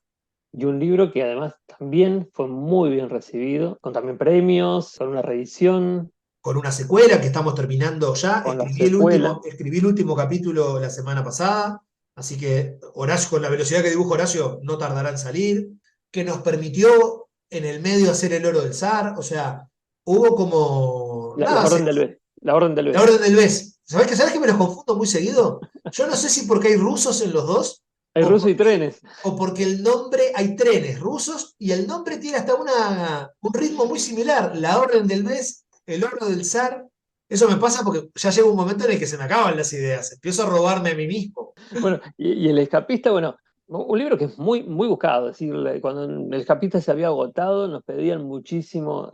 Y un libro que además también fue muy bien recibido, con también premios, con una reedición, con una secuela que estamos terminando ya. con la secuela. Escribí el último capítulo la semana pasada, así que Horacio, con la velocidad que dibuja Horacio, no tardará en salir, que nos permitió en el medio hacer El Oro del Zar, o sea, hubo como... La Nada, Orden del Bes. La Orden del la Bes. Orden del Bes. ¿Sabés que me los confundo muy seguido? Yo no sé si porque hay rusos en los dos, Hay o ruso y porque, trenes. o porque el nombre, hay trenes rusos, y el nombre tiene hasta un ritmo muy similar. La Orden del Bes, El Oro del Zar. Eso me pasa porque ya llega un momento en el que se me acaban las ideas. Empiezo a robarme a mí mismo. Bueno, y El Escapista, bueno, un libro que es muy, muy buscado. Es decir, cuando El Escapista se había agotado, nos pedían muchísimo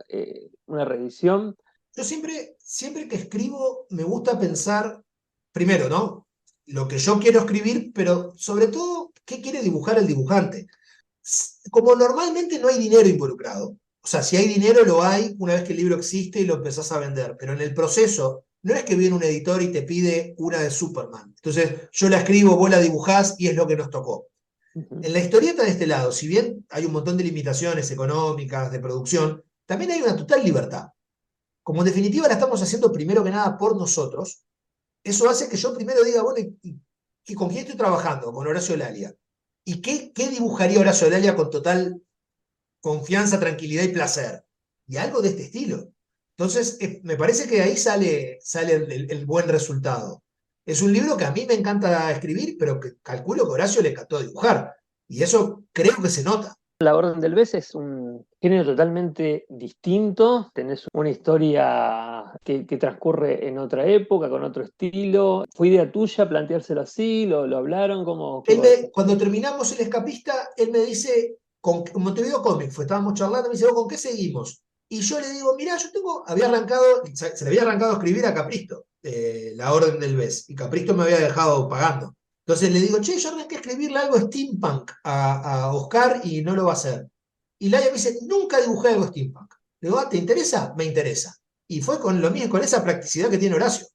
una reedición. Yo siempre que escribo me gusta pensar, primero, ¿no? Lo que yo quiero escribir, pero sobre todo, ¿qué quiere dibujar el dibujante? Como normalmente no hay dinero involucrado, o sea, si hay dinero lo hay una vez que el libro existe y lo empezás a vender, pero en el proceso no es que viene un editor y te pide una de Superman. Entonces yo la escribo, vos la dibujás y es lo que nos tocó. En la historieta de este lado, si bien hay un montón de limitaciones económicas, de producción, también hay una total libertad. Como en definitiva la estamos haciendo primero que nada por nosotros, eso hace que yo primero diga, bueno, ¿y con quién estoy trabajando? Con Horacio Lalia. ¿Y qué dibujaría Horacio Lalia con total confianza, tranquilidad y placer? Y algo de este estilo. Entonces, me parece que ahí sale el buen resultado. Es un libro que a mí me encanta escribir, pero que calculo que a Horacio le encantó dibujar. Y eso creo que se nota. La Orden del Bes es un género totalmente distinto. Tenés una historia que transcurre en otra época, con otro estilo. ¿Fue idea tuya planteárselo así? ¿Lo hablaron? ¿Cómo? Cuando terminamos El Escapista, él me dice, con Montevideo Comics, estábamos charlando, me dice, ¿con qué seguimos? Y yo le digo, mirá, se le había arrancado a escribir a Capristo, La Orden del Bes, y Capristo me había dejado pagando. Entonces le digo, che, yo arranqué a escribirle algo steampunk a Oscar y no lo va a hacer. Y Laia me dice, nunca dibujé algo steampunk. Le digo, ¿te interesa? Me interesa. Y fue con lo mismo, con esa practicidad que tiene Horacio.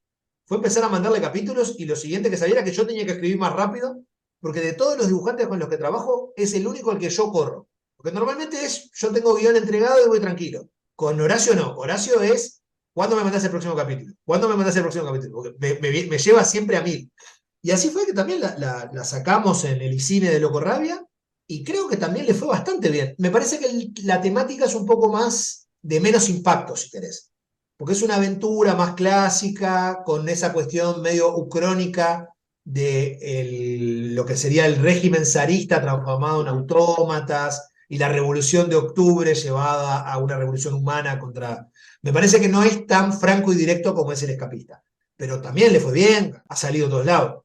Fue empezar a mandarle capítulos y lo siguiente que sabía era que yo tenía que escribir más rápido, porque de todos los dibujantes con los que trabajo es el único al que yo corro. Porque normalmente yo tengo guión entregado y voy tranquilo. Con Horacio no. Horacio es, ¿cuándo me mandás el próximo capítulo? ¿Cuándo me mandás el próximo capítulo? Porque me lleva siempre a 1000. Y así fue que también la sacamos en el ICINE de Loco Rabia y creo que también le fue bastante bien. Me parece que la temática es un poco más de menos impacto, si querés. Porque es una aventura más clásica, con esa cuestión medio ucrónica de lo que sería el régimen zarista transformado en autómatas y la revolución de octubre llevada a una revolución humana contra... Me parece que no es tan franco y directo como es El Escapista, pero también le fue bien, ha salido a todos lados.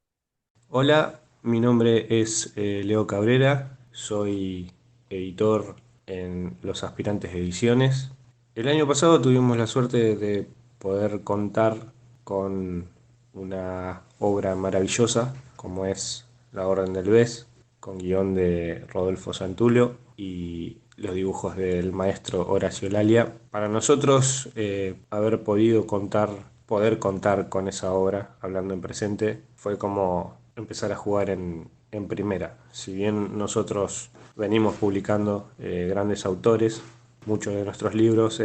Hola, mi nombre es Leo Cabrera, soy editor en Los Aspirantes Ediciones. El año pasado tuvimos la suerte de poder contar con una obra maravillosa como es La Orden del Bes, con guión de Rodolfo Santulio y los dibujos del maestro Horacio Lalia. Para nosotros haber podido contar poder contar con esa obra, hablando en presente, fue como empezar a jugar en primera. Si bien nosotros venimos publicando grandes autores, muchos de nuestros libros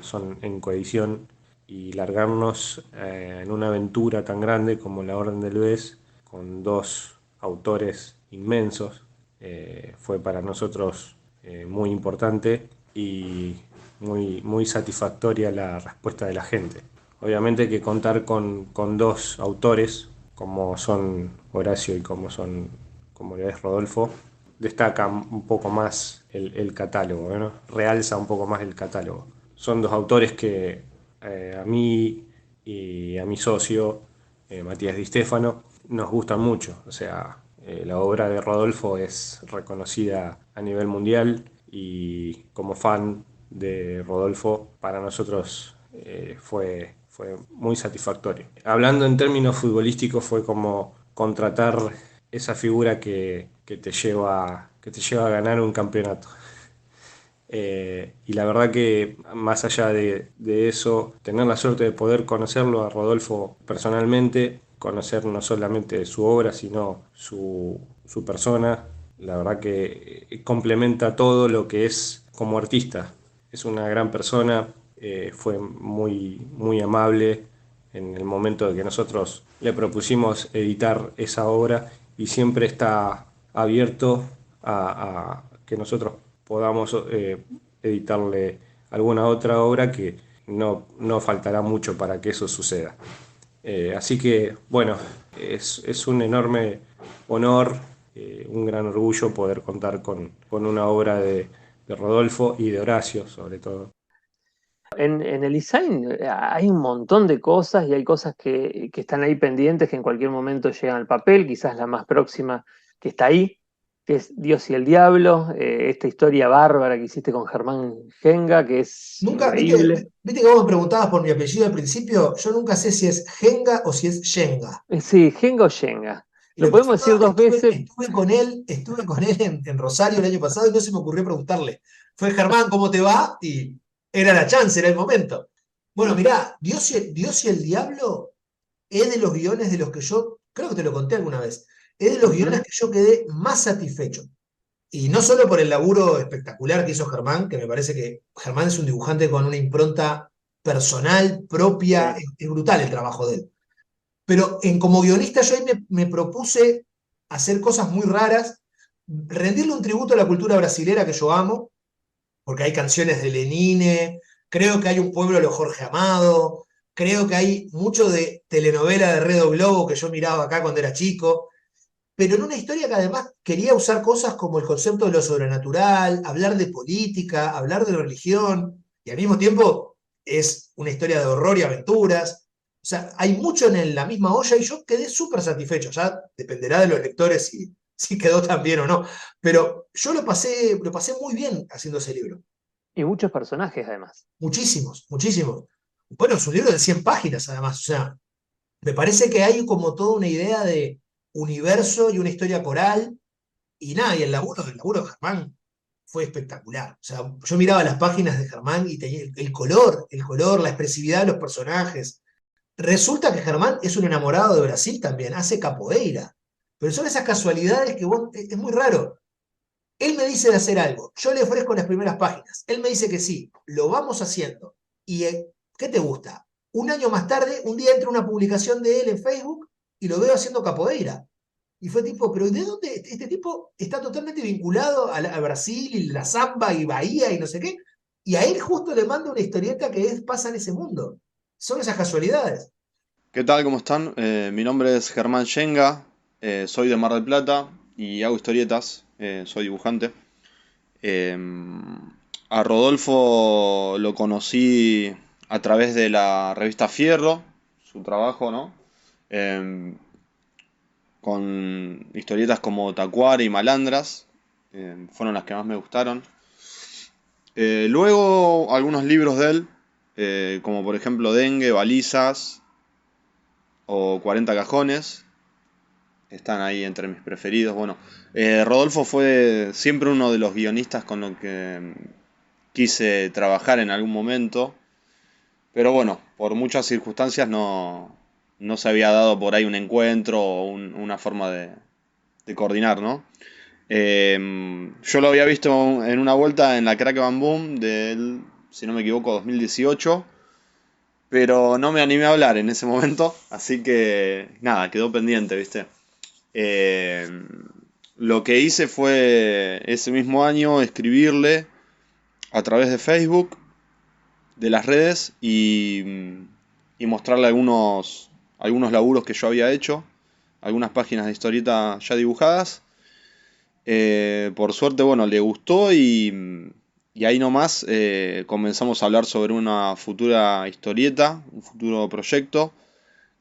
son en coedición, y largarnos en una aventura tan grande como La Orden del Bes, con dos autores inmensos, fue para nosotros muy importante y muy satisfactoria la respuesta de la gente. Obviamente que contar con dos autores, como son Horacio y como lo es Rodolfo, destaca un poco más el catálogo, ¿no? Realza un poco más el catálogo. Son dos autores que a mí y a mi socio, Matías Di Stefano, nos gustan mucho. O sea, la obra de Rodolfo es reconocida a nivel mundial, y como fan de Rodolfo, para nosotros fue muy satisfactorio. Hablando en términos futbolísticos, fue como contratar esa figura que te lleva a ganar un campeonato. Y la verdad que más allá de eso, tener la suerte de poder conocerlo a Rodolfo personalmente, conocer no solamente su obra, sino su persona, la verdad que complementa todo lo que es como artista. Es una gran persona, fue muy amable en el momento de que nosotros le propusimos editar esa obra, y siempre está abierto a que nosotros podamos editarle alguna otra obra, que no faltará mucho para que eso suceda. Así que, bueno, es un enorme honor, un gran orgullo poder contar con una obra de Rodolfo y de Horacio, sobre todo. En el design hay un montón de cosas y hay cosas que están ahí pendientes que en cualquier momento llegan al papel, quizás la más próxima que está ahí, que es Dios y el Diablo, esta historia bárbara que hiciste con Germán Genga, que es Nunca, increíble. viste que vos me preguntabas por mi apellido al principio, yo nunca sé si es Genga o si es Shenga. Sí, Genga o Yenga. Y Lo lo peor podemos de decir todo, dos veces. estuve con él en Rosario el año pasado y no se me ocurrió preguntarle. Fue Germán, ¿cómo te va? Y era la chance, era el momento. Bueno, mirá, Dios y el Diablo es de los guiones de los que yo, creo que te lo conté alguna vez, es de los guiones Ujú. que yo quedé más satisfecho. Y no solo por el laburo espectacular que hizo Germán, que me parece que Germán es un dibujante con una impronta personal, propia, Sí. es brutal el trabajo de él. Pero como guionista yo ahí me propuse hacer cosas muy raras, rendirle un tributo a la cultura brasilera que yo amo, porque hay canciones de Lenine, creo que hay un pueblo de los Jorge Amado, creo que hay mucho de telenovela de Redo Globo que yo miraba acá cuando era chico, pero en una historia que además quería usar cosas como el concepto de lo sobrenatural, hablar de política, hablar de religión, y al mismo tiempo es una historia de horror y aventuras. O sea, hay mucho en la misma olla y yo quedé súper satisfecho. Ya dependerá de los lectores si quedó tan bien o no. Pero yo lo pasé muy bien haciendo ese libro. Y muchos personajes además. Muchísimos, muchísimos. Bueno, es un libro de 100 páginas además. O sea, me parece que hay como toda una idea de universo y una historia coral. Y nada, y el laburo de Germán fue espectacular. O sea, yo miraba las páginas de Germán y tenía el color, la expresividad de los personajes. Resulta que Germán es un enamorado de Brasil también, hace capoeira. Pero son esas casualidades que es muy raro. Él me dice de hacer algo, yo le ofrezco las primeras páginas. Él me dice que sí, lo vamos haciendo. ¿Y qué te gusta? Un año más tarde, un día entra una publicación de él en Facebook y lo veo haciendo capoeira. Y fue tipo, pero ¿de dónde? Este tipo está totalmente vinculado a Brasil y la samba y Bahía y no sé qué. Y a él justo le manda una historieta pasa en ese mundo. Son esas casualidades. ¿Qué tal? ¿Cómo están? Mi nombre es Germán Yenga, soy de Mar del Plata y hago historietas, soy dibujante. Eh, a Rodolfo lo conocí a través de la revista Fierro, su trabajo, ¿no? Eh, con historietas como Tacuara y Malandras, fueron las que más me gustaron. Luego algunos libros de él, como por ejemplo Dengue, Balizas o 40 cajones, están ahí entre mis preferidos. Bueno, Rodolfo fue siempre uno de los guionistas con los que quise trabajar en algún momento. pero bueno, por muchas circunstancias no se había dado por ahí un encuentro o una forma de coordinar, ¿no? Yo lo había visto en una vuelta en la Crack Bam Boom del, si no me equivoco, 2018, pero no me animé a hablar en ese momento, así que nada, quedó pendiente, ¿viste? Eh, lo que hice fue ese mismo año escribirle a través de Facebook, de las redes, y mostrarle algunos laburos que yo había hecho, algunas páginas de historieta ya dibujadas. Por suerte, bueno, le gustó y ahí nomás comenzamos a hablar sobre una futura historieta, un futuro proyecto.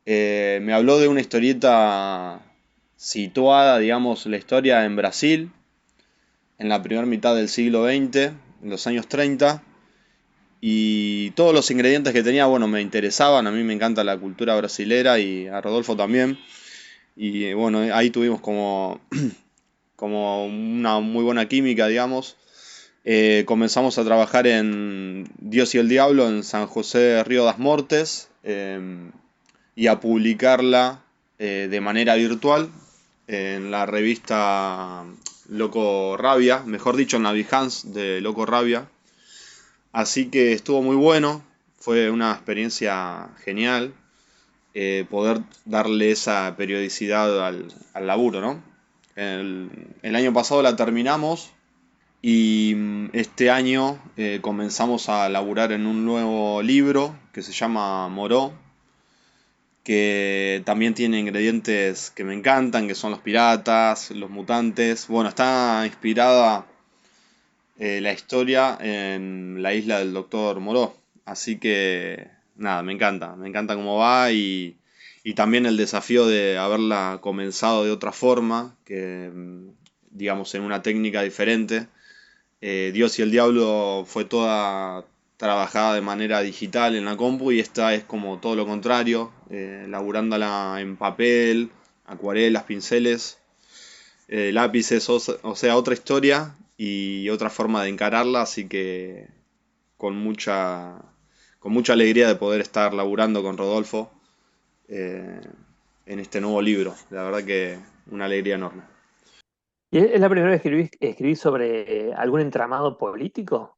Me habló de una historieta situada, digamos, la historia en Brasil, en la primera mitad del siglo XX, en los años 30. Y todos los ingredientes que tenía, bueno, me interesaban. A mí me encanta la cultura brasilera y a Rodolfo también. Y bueno, ahí tuvimos como una muy buena química, digamos. Comenzamos a trabajar en Dios y el Diablo en San José Río das Mortes, y a publicarla de manera virtual en la revista Loco Rabia, mejor dicho en la Behance de Loco Rabia. Así que estuvo muy bueno, fue una experiencia genial poder darle esa periodicidad al laburo, ¿no? El año pasado la terminamos y este año comenzamos a laburar en un nuevo libro que se llama Moró, que también tiene ingredientes que me encantan, que son los piratas, los mutantes. Bueno, está inspirada la historia en la isla del Doctor Moró. Así que nada, me encanta cómo va y también el desafío de haberla comenzado de otra forma, que digamos en una técnica diferente. Dios y el Diablo fue toda trabajada de manera digital en la compu y esta es como todo lo contrario, laburándola en papel, acuarelas, pinceles, lápices, o sea, otra historia y otra forma de encararla, así que con mucha alegría de poder estar laburando con Rodolfo eh, en este nuevo libro. La verdad que una alegría enorme. ¿Y es la primera vez que escribís sobre algún entramado político?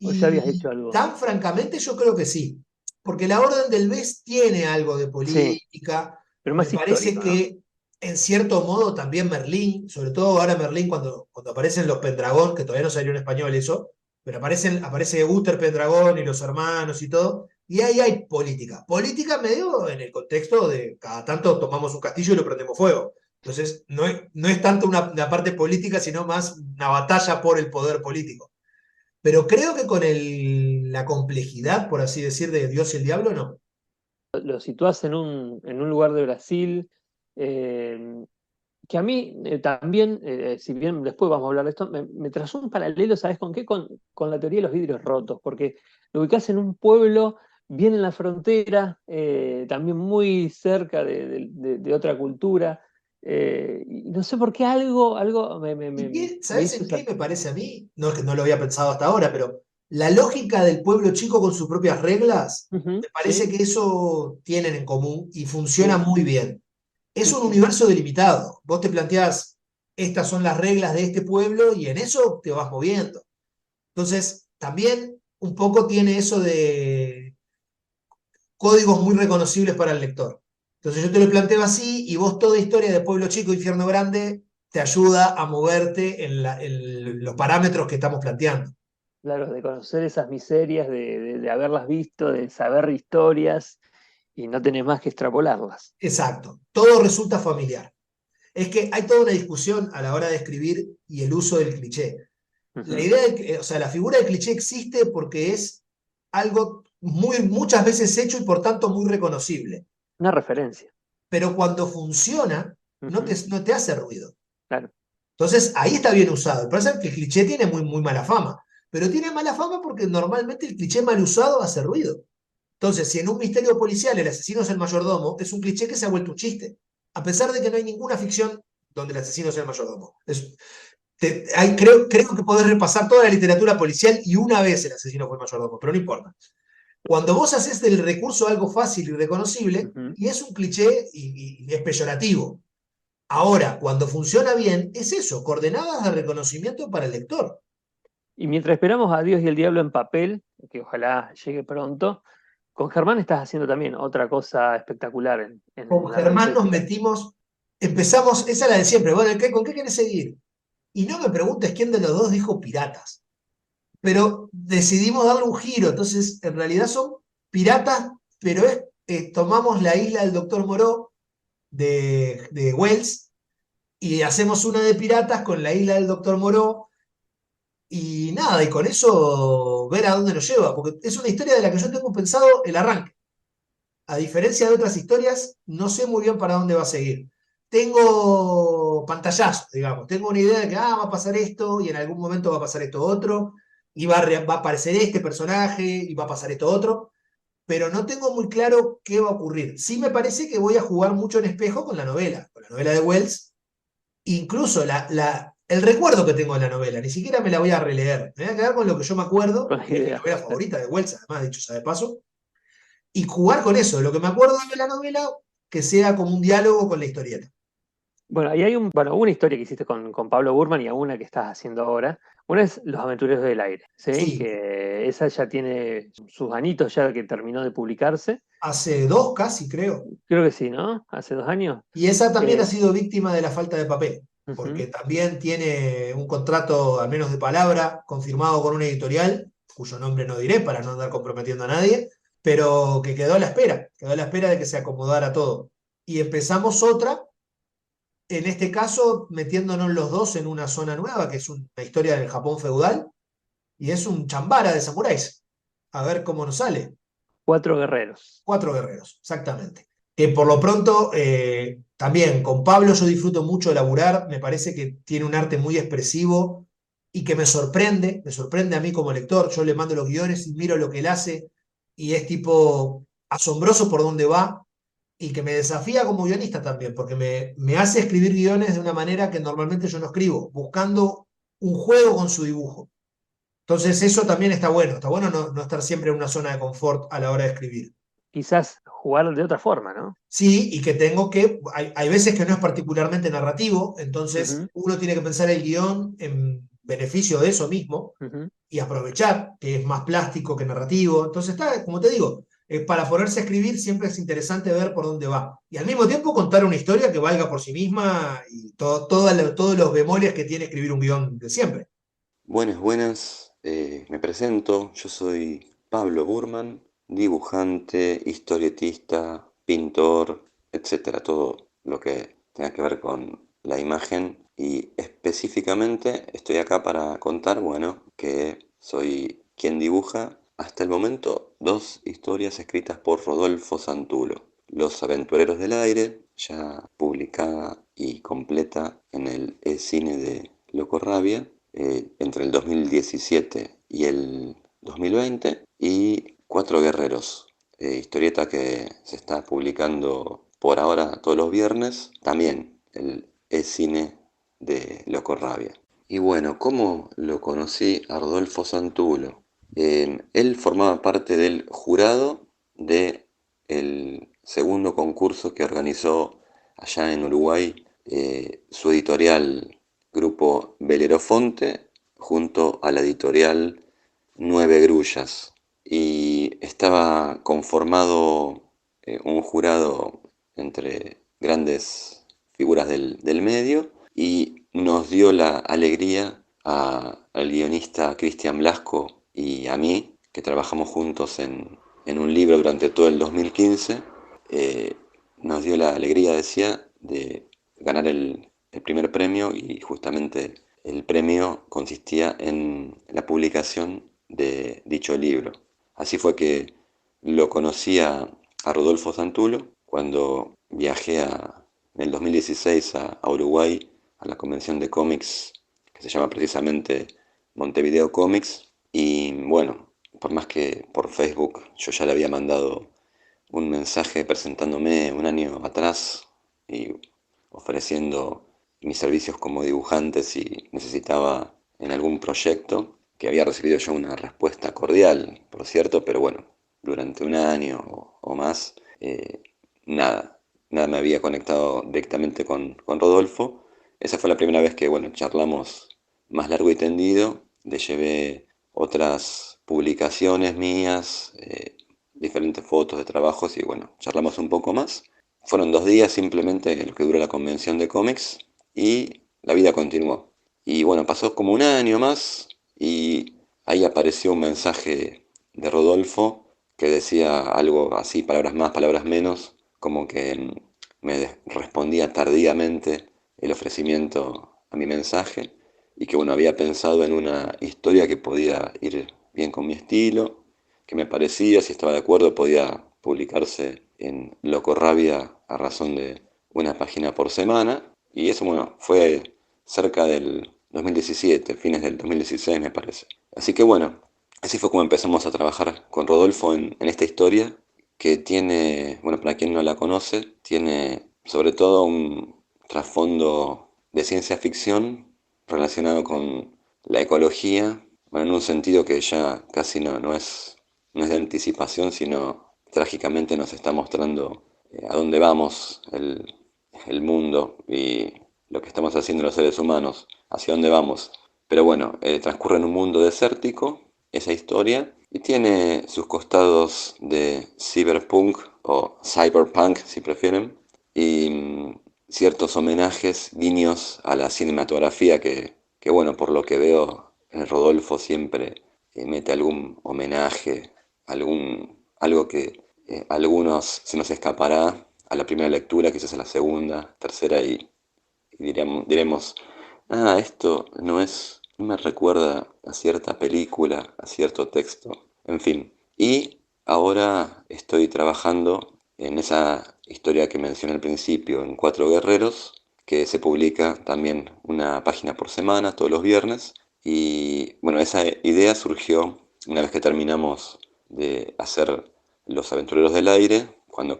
¿O ya habías Y hecho algo? tan francamente yo creo que sí, porque la Orden del Mes tiene algo de Sí, política, pero me más parece histórico, ¿no? que en cierto modo también Merlín, sobre todo ahora Merlín cuando aparecen los Pendragón, que todavía no salió en español eso, pero aparece Uther Pendragón y los hermanos y todo, y ahí hay política medio en el contexto de cada tanto tomamos un castillo y lo prendemos fuego. Entonces, no es tanto una parte política, sino más una batalla por el poder político. Pero creo que con la complejidad, por así decir, de Dios y el Diablo, no. Lo situás en un lugar de Brasil, eh, que a mí también, si bien después vamos a hablar de esto, me trazó un paralelo, ¿sabes con qué? Con la teoría de los vidrios rotos, porque lo ubicás en un pueblo bien en la frontera, también muy cerca de otra cultura, y no sé por qué algo me ¿Sabes hizo en qué esa... me parece a mí? No es que no lo había pensado hasta ahora, pero la lógica del pueblo chico con sus propias reglas, Ujú, me parece sí, que eso tienen en común y funciona sí, muy bien. Es sí, un sí, universo delimitado. Vos te planteás, estas son las reglas de este pueblo y en eso te vas moviendo. Entonces, también un poco tiene eso de códigos muy reconocibles para el lector. Entonces yo te lo planteo así y vos toda historia de pueblo chico, infierno grande, te ayuda a moverte en los parámetros que estamos planteando. claro, de conocer esas miserias, de haberlas visto, de saber historias y no tenés más que extrapolarlas. Exacto, todo resulta familiar. Es que hay toda una discusión a la hora de escribir y el uso del cliché. La Ujú. idea o sea, la figura del cliché existe porque es algo muchas veces hecho y por tanto muy reconocible. Una referencia. Pero cuando funciona, Ujú, no te hace ruido. claro. Entonces, ahí está bien usado. El problema es que el cliché tiene muy mala fama, pero tiene mala fama porque normalmente el cliché mal usado hace ruido. Entonces, si en un misterio policial el asesino es el mayordomo, es un cliché que se ha vuelto un chiste, a pesar de que no hay ninguna ficción donde el asesino sea el mayordomo. Creo que podés repasar toda la literatura policial y una vez el asesino fue el mayordomo, pero no importa. Cuando vos haces del recurso algo fácil y reconocible, y es un cliché y es peyorativo. Ahora, cuando funciona bien, es eso, coordenadas de reconocimiento para el lector. Y mientras esperamos a Dios y el Diablo en papel, que ojalá llegue pronto, con Germán estás haciendo también otra cosa espectacular en Con la revista Germán nos digital. metimos, empezamos, esa es la de siempre, bueno, ¿con qué querés seguir? Y no me preguntes quién de los dos dijo piratas, pero decidimos darle un giro, entonces en realidad son piratas, pero tomamos la isla del Doctor Moreau de Wells y hacemos una de piratas con la isla del Doctor Moreau y nada, y con eso ver a dónde nos lleva, porque es una historia de la que yo tengo pensado el arranque. A diferencia de otras historias, no sé muy bien para dónde va a seguir. Tengo pantallazos, digamos. Tengo una idea de que va a pasar esto y en algún momento va a pasar esto otro y va a aparecer este personaje y va a pasar esto otro, pero no tengo muy claro qué va a ocurrir. Sí me parece que voy a jugar mucho en espejo con la novela de Wells, incluso el recuerdo que tengo de la novela, ni siquiera me la voy a releer. Me voy a quedar con lo que yo me acuerdo, Con la que es mi idea. novela favorita de Wells, además, dicho sea de paso, y jugar con eso, lo que me acuerdo de la novela, que sea como un diálogo con la historieta. Bueno, ahí hay una historia que hiciste con Pablo Burman y una que estás haciendo ahora. Una es Los Aventureros del Aire, ¿sí? Sí, Que esa ya tiene sus añitos ya que terminó de publicarse. hace dos casi, creo. Creo que sí, ¿no? Hace 2 años. Y esa también ha Eh, sido víctima de la falta de papel, Ujú. porque también tiene un contrato, al menos de palabra, confirmado con una editorial, cuyo nombre no diré para no andar comprometiendo a nadie, pero que quedó a la espera de que se acomodara todo. Y empezamos otra, en este caso metiéndonos los dos en una zona nueva, que es una historia del Japón feudal, y es un chambara de samuráis. A ver cómo nos sale. 4 guerreros. Cuatro guerreros, exactamente. Que por lo pronto, también con Pablo yo disfruto mucho de laburar, me parece que tiene un arte muy expresivo y que me sorprende a mí como lector. Yo le mando los guiones y miro lo que él hace y es tipo asombroso por dónde va y que me desafía como guionista también, porque me hace escribir guiones de una manera que normalmente yo no escribo, buscando un juego con su dibujo. Entonces eso también está bueno no estar siempre en una zona de confort a la hora de escribir. Quizás jugar de otra forma, ¿no? Sí, y que hay veces que no es particularmente narrativo, entonces Ujú, uno tiene que pensar el guión en beneficio de eso mismo ujú. y aprovechar que es más plástico que narrativo. Entonces está, como te digo, para ponerse a escribir siempre es interesante ver por dónde va. Y al mismo tiempo contar una historia que valga por sí misma y todos los bemoles que tiene escribir un guión de siempre. Buenas, buenas. Me presento. Yo soy Pablo Burman, dibujante, historietista, pintor, etcétera. Todo lo que tenga que ver con la imagen. Y específicamente estoy acá para contar, bueno, que soy quien dibuja hasta el momento 2 historias escritas por Rodolfo Santulo. Los Aventureros del Aire, ya publicada y completa en el e-cine de Locorrabia entre el 2017 y el 2020, y Cuatro Guerreros, historieta que se está publicando por ahora todos los viernes, también el e-cine de Locorrabia. Y bueno, ¿cómo lo conocí a Rodolfo Santulo? Él formaba parte del jurado de el segundo concurso que organizó allá en Uruguay su editorial Grupo Belerofonte junto a la editorial Nueve Grullas. Y estaba conformado un jurado entre grandes figuras del medio y nos dio la alegría al guionista Cristian Blasco y a mí, que trabajamos juntos en un libro durante todo el 2015, nos dio la alegría, decía, de ganar el primer premio, y justamente el premio consistía en la publicación de dicho libro. Así fue que lo conocí a Rodolfo Santulo cuando viajé en el 2016 a Uruguay a la convención de cómics que se llama precisamente Montevideo Comics. Y bueno, por más que por Facebook yo ya le había mandado un mensaje presentándome un año atrás y ofreciendo mis servicios como dibujante si necesitaba en algún proyecto, que había recibido ya una respuesta cordial, por cierto, pero bueno, durante un año o más, nada me había conectado directamente con Rodolfo. Esa fue la primera vez que, bueno, charlamos más largo y tendido. Le llevé otras publicaciones mías, diferentes fotos de trabajos y, bueno, charlamos un poco más. Fueron 2 días simplemente lo que duró la convención de cómics y la vida continuó. Y bueno, pasó como un año más y ahí apareció un mensaje de Rodolfo que decía algo así, palabras más, palabras menos, como que me respondía tardíamente el ofrecimiento a mi mensaje y que bueno, había pensado en una historia que podía ir bien con mi estilo, que me parecía, si estaba de acuerdo, podía publicarse en Locorrabia a razón de una página por semana. Y eso, bueno, fue cerca del 2017, fines del 2016 me parece. Así que bueno, así fue como empezamos a trabajar con Rodolfo en esta historia que tiene, bueno, para quien no la conoce, tiene sobre todo un trasfondo de ciencia ficción relacionado con la ecología, bueno, en un sentido que ya casi no es de anticipación, sino trágicamente nos está mostrando a dónde vamos el mundo y lo que estamos haciendo los seres humanos, hacia dónde vamos. Pero bueno, transcurre en un mundo desértico esa historia y tiene sus costados de cyberpunk o cyberpunk si prefieren y ciertos homenajes, guiños a la cinematografía que bueno, por lo que veo, Rodolfo siempre mete algún homenaje, algo que a algunos se nos escapará a la primera lectura, quizás a la segunda, tercera y diremos, esto no me recuerda a cierta película, a cierto texto, en fin. Y ahora estoy trabajando en esa historia que mencioné al principio, en Cuatro Guerreros, que se publica también una página por semana, todos los viernes. Y bueno, esa idea surgió una vez que terminamos de hacer Los Aventureros del Aire, cuando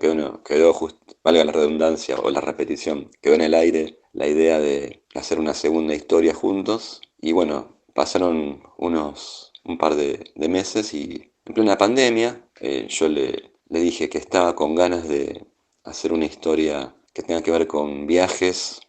valga la redundancia o la repetición, quedó en el aire la idea de hacer una segunda historia juntos. Y bueno, pasaron un par de meses y en plena pandemia yo le dije que estaba con ganas de hacer una historia que tenga que ver con viajes,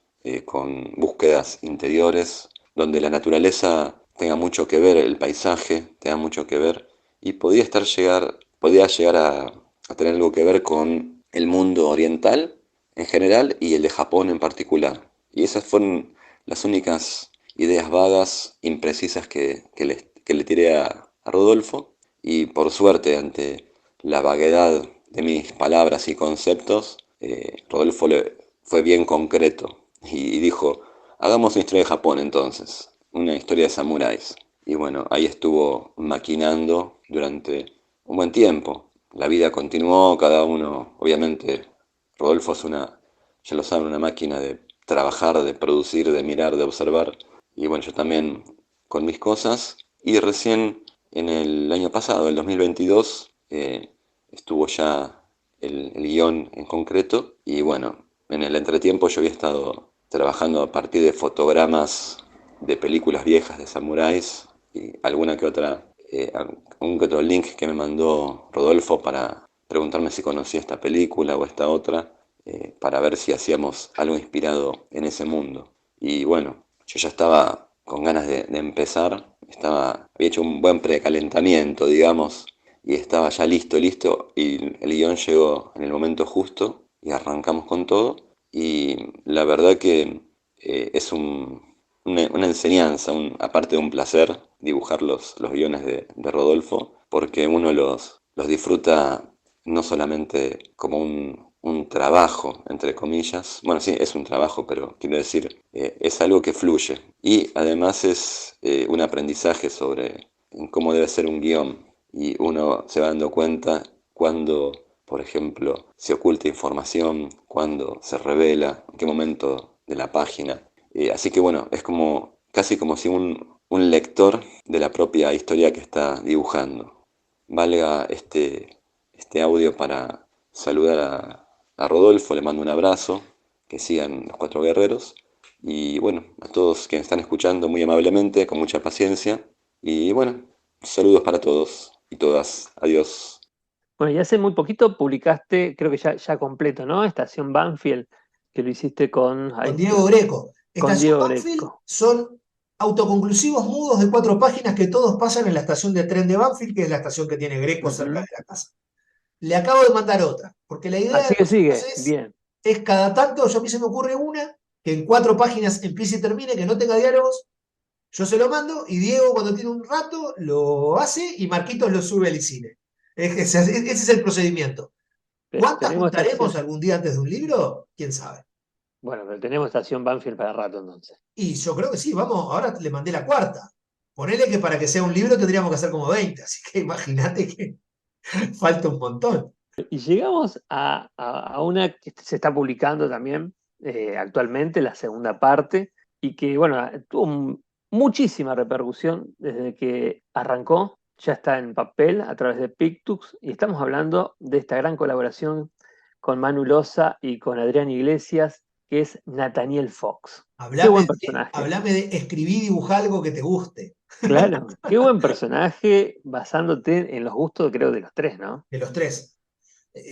con búsquedas interiores, donde la naturaleza tenga mucho que ver, el paisaje tenga mucho que ver y podía llegar a tener algo que ver con el mundo oriental en general y el de Japón en particular. Y esas fueron las únicas ideas vagas, imprecisas que le tiré a Rodolfo. Y por suerte, ante la vaguedad de mis palabras y conceptos, Rodolfo fue bien concreto y dijo, hagamos una historia de Japón entonces, una historia de samuráis. Y bueno, ahí estuvo maquinando durante un buen tiempo. La vida continuó, cada uno, obviamente, Rodolfo es ya lo saben, una máquina de trabajar, de producir, de mirar, de observar. Y bueno, yo también con mis cosas. Y recién en el año pasado, el 2022, estuvo ya el guión en concreto. Y bueno, en el entretiempo yo había estado trabajando a partir de fotogramas de películas viejas de samuráis y algún que otro link que me mandó Rodolfo para preguntarme si conocía esta película o esta otra, para ver si hacíamos algo inspirado en ese mundo. Y bueno, yo ya estaba con ganas de empezar, había hecho un buen precalentamiento, digamos, y estaba ya listo, y el guión llegó en el momento justo y arrancamos con todo. Y la verdad que es una enseñanza, aparte de un placer, dibujar los guiones de Rodolfo, porque uno los disfruta no solamente como un trabajo, entre comillas. Bueno, sí, es un trabajo, pero quiero decir, es algo que fluye. Y además es un aprendizaje sobre cómo debe ser un guión. Y uno se va dando cuenta cuando, por ejemplo, se oculta información, cuando se revela, en qué momento de la página. Así que bueno, es casi como si un lector de la propia historia que está dibujando. Valga este audio para saludar a Rodolfo, le mando un abrazo, que sigan los Cuatro Guerreros. Y bueno, a todos quienes están escuchando muy amablemente, con mucha paciencia. Y bueno, saludos para todos y todas. Adiós. Bueno, y hace muy poquito publicaste, creo que ya completo, ¿no? Estación Banfield, que lo hiciste con, Con Diego Greco. con Estación Diego Banfield Greco. son autoconclusivos mudos de 4 páginas que todos pasan en la estación de tren de Banfield, que es la estación que tiene Greco cerca de la casa. Le acabo de mandar otra, porque la idea Así de que nosotros sigue, bien. es cada tanto, a mí se me ocurre una, que en 4 páginas empiece y termine, que no tenga diálogos, yo se lo mando y Diego cuando tiene un rato lo hace y Marquitos lo sube al cine. Ese es el procedimiento. ¿Cuántas Tenemos juntaremos estación, algún día antes de un libro? ¿Quién sabe? bueno, pero tenemos estación Banfield para rato entonces. Y yo creo que sí, vamos, ahora le mandé la cuarta. Ponele que para que sea un libro tendríamos que hacer como 20, así que imagínate que falta un montón. Y llegamos a una que se está publicando también actualmente, la segunda parte, y que, bueno, tuvo muchísima repercusión desde que arrancó, ya está en papel a través de Pictux, y estamos hablando de esta gran colaboración con Manu Loza y con Adrián Iglesias, que es Nathaniel Fox. Qué buen personaje. Hablame de escribir y dibujar algo que te guste. Claro, qué buen personaje basándote en los gustos, creo, de los tres, ¿no? De los tres.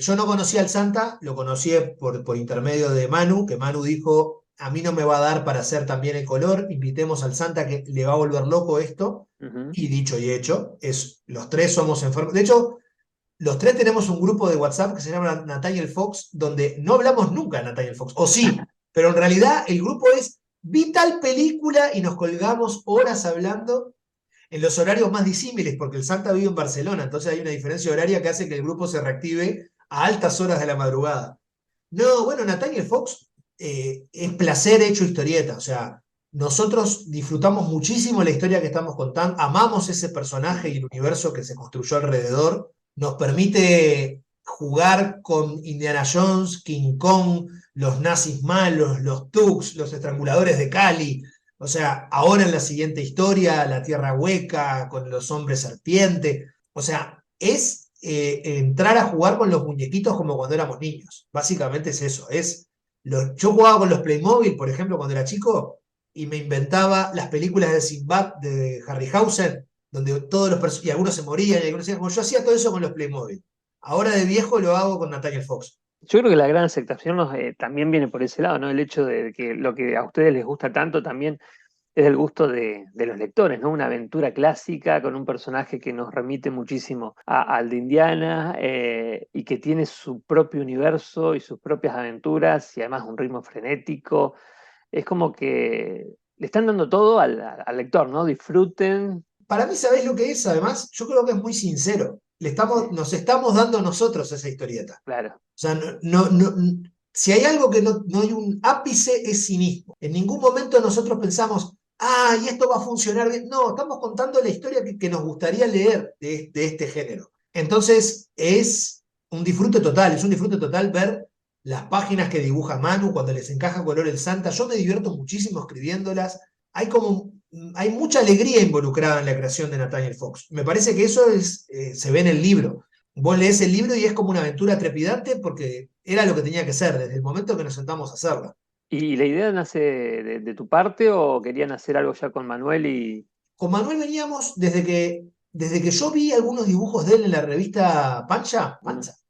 Yo no conocía al Santa, lo conocí por intermedio de Manu, que Manu dijo, a mí no me va a dar para hacer también el color, invitemos al Santa que le va a volver loco esto. Y dicho y hecho, los tres somos enfermos. De hecho, los tres tenemos un grupo de WhatsApp que se llama Nathaniel Fox, donde no hablamos nunca de Nathaniel Fox, o sí, pero en realidad el grupo es vi tal película y nos colgamos horas hablando en los horarios más disímiles, porque el Santa vive en Barcelona, entonces hay una diferencia horaria que hace que el grupo se reactive a altas horas de la madrugada. No, bueno, Nathaniel Fox es placer hecho historieta, o sea, nosotros disfrutamos muchísimo la historia que estamos contando, amamos ese personaje y el universo que se construyó alrededor, nos permite jugar con Indiana Jones, King Kong, los nazis malos, los Tugs, los estranguladores de Cali, o sea, ahora en la siguiente historia, la Tierra Hueca, con los hombres serpiente, o sea, es entrar a jugar con los muñequitos como cuando éramos niños, básicamente es eso, yo jugaba con los Playmobil, por ejemplo, cuando era chico, y me inventaba las películas de Sinbad de Harryhausen, donde y algunos se morían, y algunos yo hacía todo eso con los Playmobil. Ahora de viejo lo hago con Nathaniel Fox. Yo creo que la gran aceptación también viene por ese lado, ¿no? El hecho de que lo que a ustedes les gusta tanto también es del gusto de los lectores, ¿no? Una aventura clásica con un personaje que nos remite muchísimo al de Indiana y que tiene su propio universo y sus propias aventuras y además un ritmo frenético. Es como que le están dando todo al lector, ¿no? Disfruten. Para mí, ¿sabés lo que es? Además, yo creo que es muy sincero. Nos estamos dando nosotros esa historieta. Claro. O sea, si hay algo que no hay un ápice, es cinismo. En ningún momento nosotros pensamos, y esto va a funcionar bien. No, estamos contando la historia que nos gustaría leer de este género. Entonces, es un disfrute total ver las páginas que dibuja Manu cuando les encaja color el Santa. Yo me divierto muchísimo escribiéndolas. Hay mucha alegría involucrada en la creación de Nathaniel Fox. Me parece que eso se ve en el libro. Vos lees el libro y es como una aventura trepidante porque era lo que tenía que ser desde el momento que nos sentamos a hacerla. ¿Y la idea nace de tu parte o querían hacer algo ya con Manuel? Con Manuel veníamos desde que yo vi algunos dibujos de él en la revista Pancha,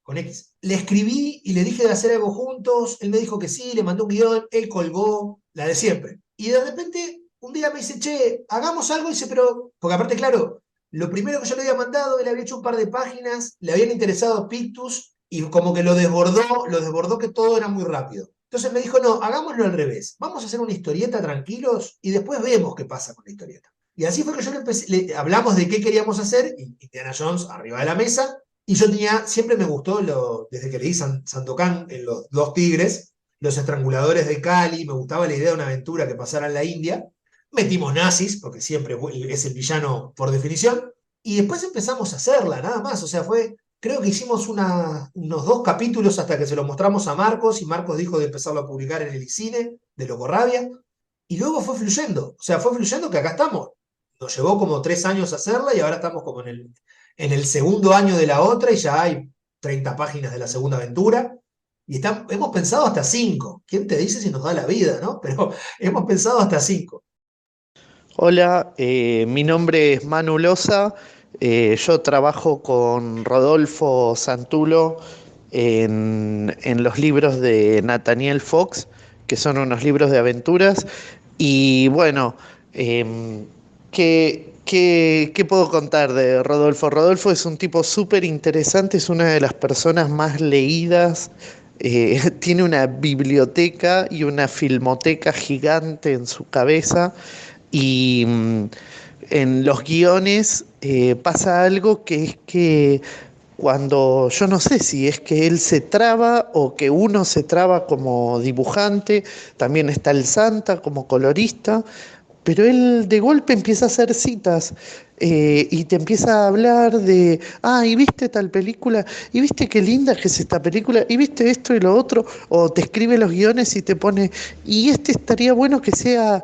con X. Le escribí y le dije de hacer algo juntos. Él me dijo que sí, le mandó un guión, él colgó, la de siempre. Y de repente un día me dice, che, hagamos algo, y dice, pero, porque aparte, claro, lo primero que yo le había mandado, él había hecho un par de páginas, le habían interesado Pictus, y como que lo desbordó que todo era muy rápido. Entonces me dijo, no, hagámoslo al revés, vamos a hacer una historieta tranquilos, y después vemos qué pasa con la historieta. Y así fue que yo hablamos de qué queríamos hacer, y Indiana Jones arriba de la mesa, y yo siempre me gustó, desde que leí Sandokan en Los Dos Tigres, los estranguladores de Cali, me gustaba la idea de una aventura que pasara en la India. Metimos nazis, porque siempre es el villano por definición, y después empezamos a hacerla, nada más. O sea, creo que hicimos unos 2 capítulos hasta que se lo mostramos a Marcos, y Marcos dijo de empezarlo a publicar en el ICINE, de Locorrabia, y luego fue fluyendo. O sea, fue fluyendo que acá estamos. Nos llevó como 3 años hacerla, y ahora estamos como en el segundo año de la otra, y ya hay 30 páginas de la segunda aventura. Y hemos pensado hasta 5. ¿Quién te dice si nos da la vida, no? Pero hemos pensado hasta 5. Hola, mi nombre es Manu Loza, Yo trabajo con Rodolfo Santulo en los libros de Nathaniel Fox, que son unos libros de aventuras. Y bueno, ¿qué puedo contar de Rodolfo? Rodolfo es un tipo súper interesante, es una de las personas más leídas. Tiene una biblioteca y una filmoteca gigante en su cabeza y en los guiones pasa algo que es que cuando yo no sé si es que él se traba o que uno se traba como dibujante, también está el Santa como colorista, pero él de golpe empieza a hacer citas y te empieza a hablar de, y viste tal película, y viste qué linda que es esta película, y viste esto y lo otro, o te escribe los guiones y te pone, y este estaría bueno que sea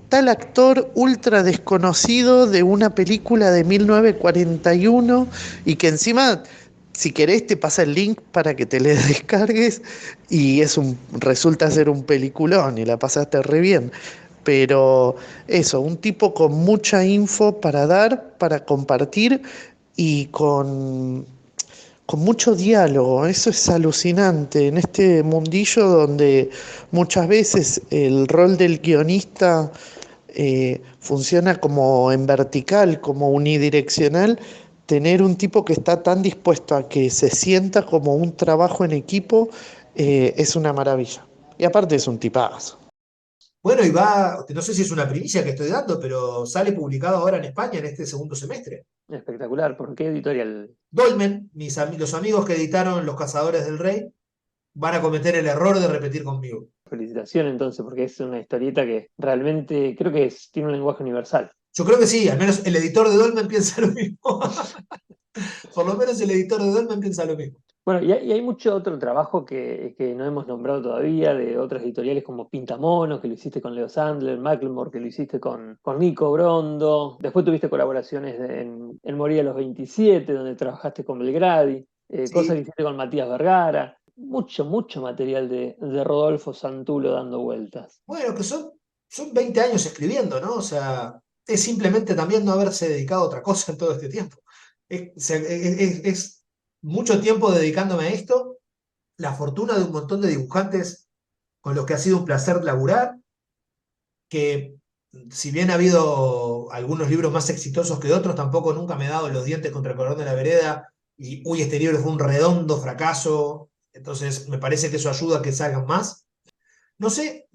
tal actor ultra desconocido de una película de 1941 y que encima... Si querés te pasa el link para que te le descargues y resulta ser un peliculón y la pasaste re bien. Pero eso, un tipo con mucha info para dar, para compartir y con mucho diálogo. Eso es alucinante en este mundillo donde muchas veces el rol del guionista funciona como en vertical, como unidireccional. Tener un tipo que está tan dispuesto a que se sienta como un trabajo en equipo es una maravilla. Y aparte es un tipazo. Bueno, y no sé si es una primicia que estoy dando, pero sale publicado ahora en España en este segundo semestre. Espectacular. ¿Por qué editorial? Dolmen, los amigos que editaron Los Cazadores del Rey, van a cometer el error de repetir conmigo. Felicitación entonces, porque es una historieta que realmente creo que tiene un lenguaje universal. Yo creo que sí, al menos el editor de Dolmen piensa lo mismo. Por lo menos el editor de Dolmen piensa lo mismo. Bueno, y hay mucho otro trabajo que no hemos nombrado todavía, de otras editoriales como Pintamonos, que lo hiciste con Leo Sandler, Macklemore, que lo hiciste con Nico Brondo. Después tuviste colaboraciones en Morir a los 27, donde trabajaste con Belgradi, Sí. cosas que hiciste con Matías Vergara. Mucho material de Rodolfo Santulo dando vueltas. Bueno, que son 20 años escribiendo, ¿no? O sea, es simplemente también no haberse dedicado a otra cosa en todo este tiempo. Es mucho tiempo dedicándome a esto, la fortuna de un montón de dibujantes con los que ha sido un placer laburar, que si bien ha habido algunos libros más exitosos que otros, tampoco nunca me he dado los dientes contra el cordón de la vereda y, uy, este libro fue un redondo fracaso, entonces me parece que eso ayuda a que salgan más. No sé,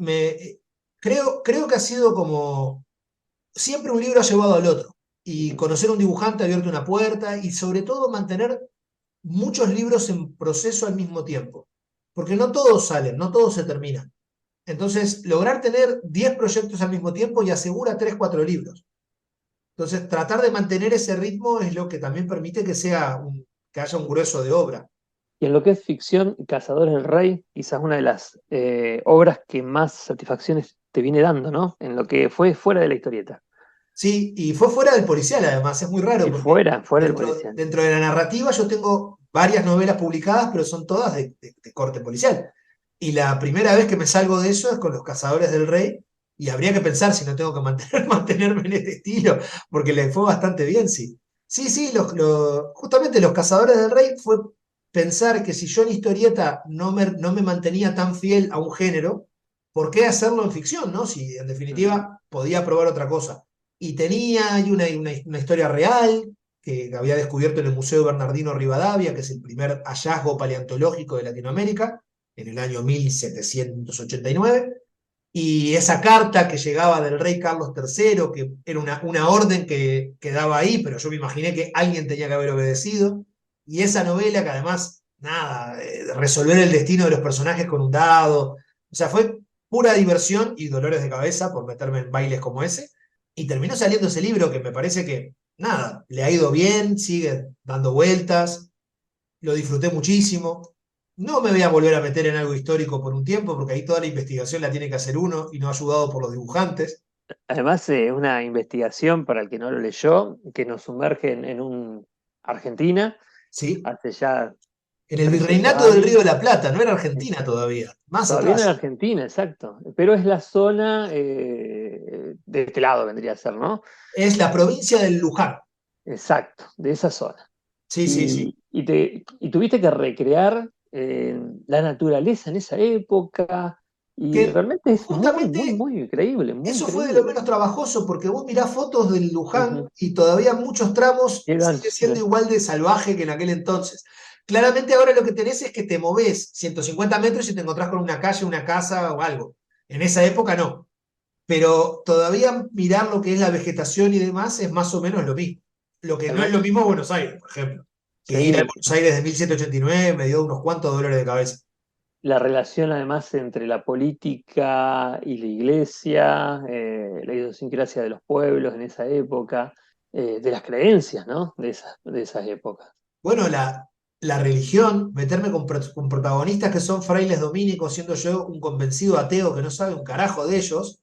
creo que ha sido como siempre un libro ha llevado al otro y conocer a un dibujante ha abierto una puerta y sobre todo mantener muchos libros en proceso al mismo tiempo, porque no todos salen, no todos se terminan. Entonces, lograr tener 10 proyectos al mismo tiempo y asegura 3, 4 libros. Entonces, tratar de mantener ese ritmo es lo que también permite que que haya un grueso de obra. Y en lo que es ficción, Cazadores del Rey, quizás una de las obras que más satisfacciones te viene dando, ¿no? En lo que fue fuera de la historieta. Sí, y fue fuera del policial además, es muy raro. Y Porque fuera del policial. dentro de la narrativa yo tengo varias novelas publicadas, pero son todas de corte policial. Y la primera vez que me salgo de eso es con Los Cazadores del Rey, y habría que pensar si no tengo que mantenerme en este estilo, porque le fue bastante bien, sí. Sí, justamente Los Cazadores del Rey fue pensar que si yo en historieta no me mantenía tan fiel a un género, ¿por qué hacerlo en ficción, no? Si en definitiva podía probar otra cosa. Y tenía ahí una historia real que había descubierto en el Museo Bernardino Rivadavia, que es el primer hallazgo paleontológico de Latinoamérica, en el año 1789. Y esa carta que llegaba del rey Carlos III, que era una orden que quedaba ahí, pero yo me imaginé que alguien tenía que haber obedecido. Y esa novela que además, nada, resolver el destino de los personajes con un dado. O sea, fue pura diversión y dolores de cabeza por meterme en bailes como ese. Y terminó saliendo ese libro que me parece que, nada, le ha ido bien, sigue dando vueltas, lo disfruté muchísimo. No me voy a volver a meter en algo histórico por un tiempo, porque ahí toda la investigación la tiene que hacer uno y no ayudado por los dibujantes. Además, una investigación, para el que no lo leyó, que nos sumerge en un Argentina, Sí. hace ya... En el virreinato del Río de la Plata, no era Argentina todavía, más todavía atrás. no era Argentina, exacto. Pero es la zona de este lado, vendría a ser, ¿no? Es la provincia del Luján. Exacto, de esa zona. Sí, sí, sí. Y tuviste que recrear la naturaleza en esa época, y Que realmente es muy, muy, justamente muy increíble, muy eso fue de lo increíble. menos trabajoso, porque vos mirás fotos del Luján Ujú. y todavía en muchos tramos Quedan, sigue siendo igual de salvaje que en aquel entonces. Claramente ahora lo que tenés es que te movés 150 metros y te encontrás con una calle, una casa o algo. En esa época no. Pero todavía mirar lo que es la vegetación y demás es más o menos lo mismo. Lo que no es además, lo mismo Buenos Aires, por ejemplo. Que ir a sí, Buenos Aires de 1789 me dio unos cuantos dolores de cabeza. la relación además entre la política y la iglesia, la idiosincrasia de los pueblos en esa época, de las creencias, ¿no? De esas épocas. Bueno, la religión, meterme con protagonistas que son frailes dominicos, siendo yo un convencido ateo que no sabe un carajo de ellos,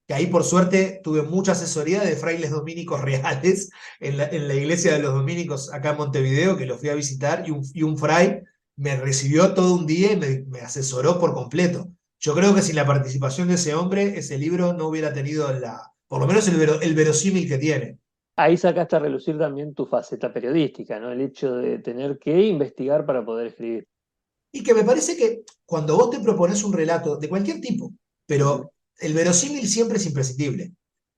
que ahí por suerte tuve mucha asesoría de frailes dominicos reales en la iglesia de los dominicos acá en Montevideo, que los fui a visitar, y un fray me recibió todo un día y me asesoró por completo. Yo creo que sin la participación de ese hombre, ese libro no hubiera tenido por lo menos el verosímil que tiene. Ahí sacaste a relucir también tu faceta periodística, ¿no? El hecho de tener que investigar para poder escribir. Y que me parece que cuando vos te propones un relato de cualquier tipo, Ujú. pero el verosímil siempre es imprescindible.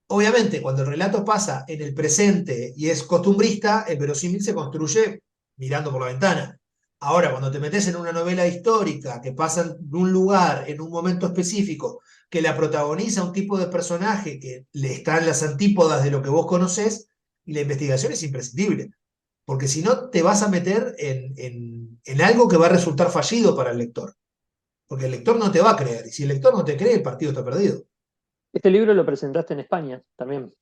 Obviamente, cuando el relato pasa en el presente y es costumbrista, el verosímil se construye mirando por la ventana. Ahora, cuando te metes en una novela histórica que pasa en un lugar, en un momento específico, que la protagoniza un tipo de personaje que le está en las antípodas de lo que vos conocés, y la investigación es imprescindible. Porque si no, te vas a meter en algo que va a resultar fallido para el lector. Porque el lector no te va a creer. Y si el lector no te cree, el partido está perdido. Este libro lo presentaste en España también.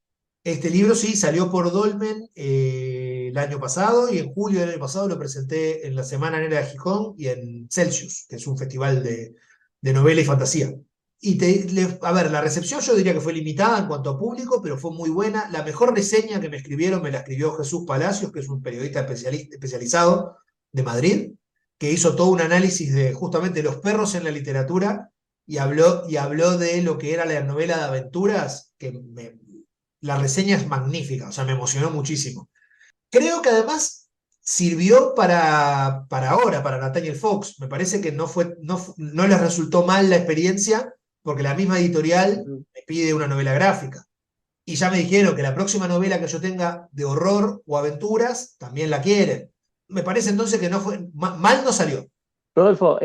Este libro sí salió por Dolmen el año pasado y en julio del año pasado lo presenté en la Semana Negra de Gijón y en Celsius, que es un festival de novela y fantasía. A ver, la recepción yo diría que fue limitada en cuanto a público, pero fue muy buena. La mejor reseña que me escribieron me la escribió Jesús Palacios, que es un periodista especializado de Madrid, que hizo todo un análisis de justamente los perros en la literatura y habló de lo que era la novela de aventuras, la reseña es magnífica, o sea, me emocionó muchísimo. Creo que además sirvió para ahora, para Nathaniel Fox. Me parece que no les resultó mal la experiencia porque la misma editorial Ujú. me pide una novela gráfica. Y ya me dijeron que la próxima novela que yo tenga de horror o aventuras también la quieren. Me parece entonces que no fue, mal no salió. Rodolfo,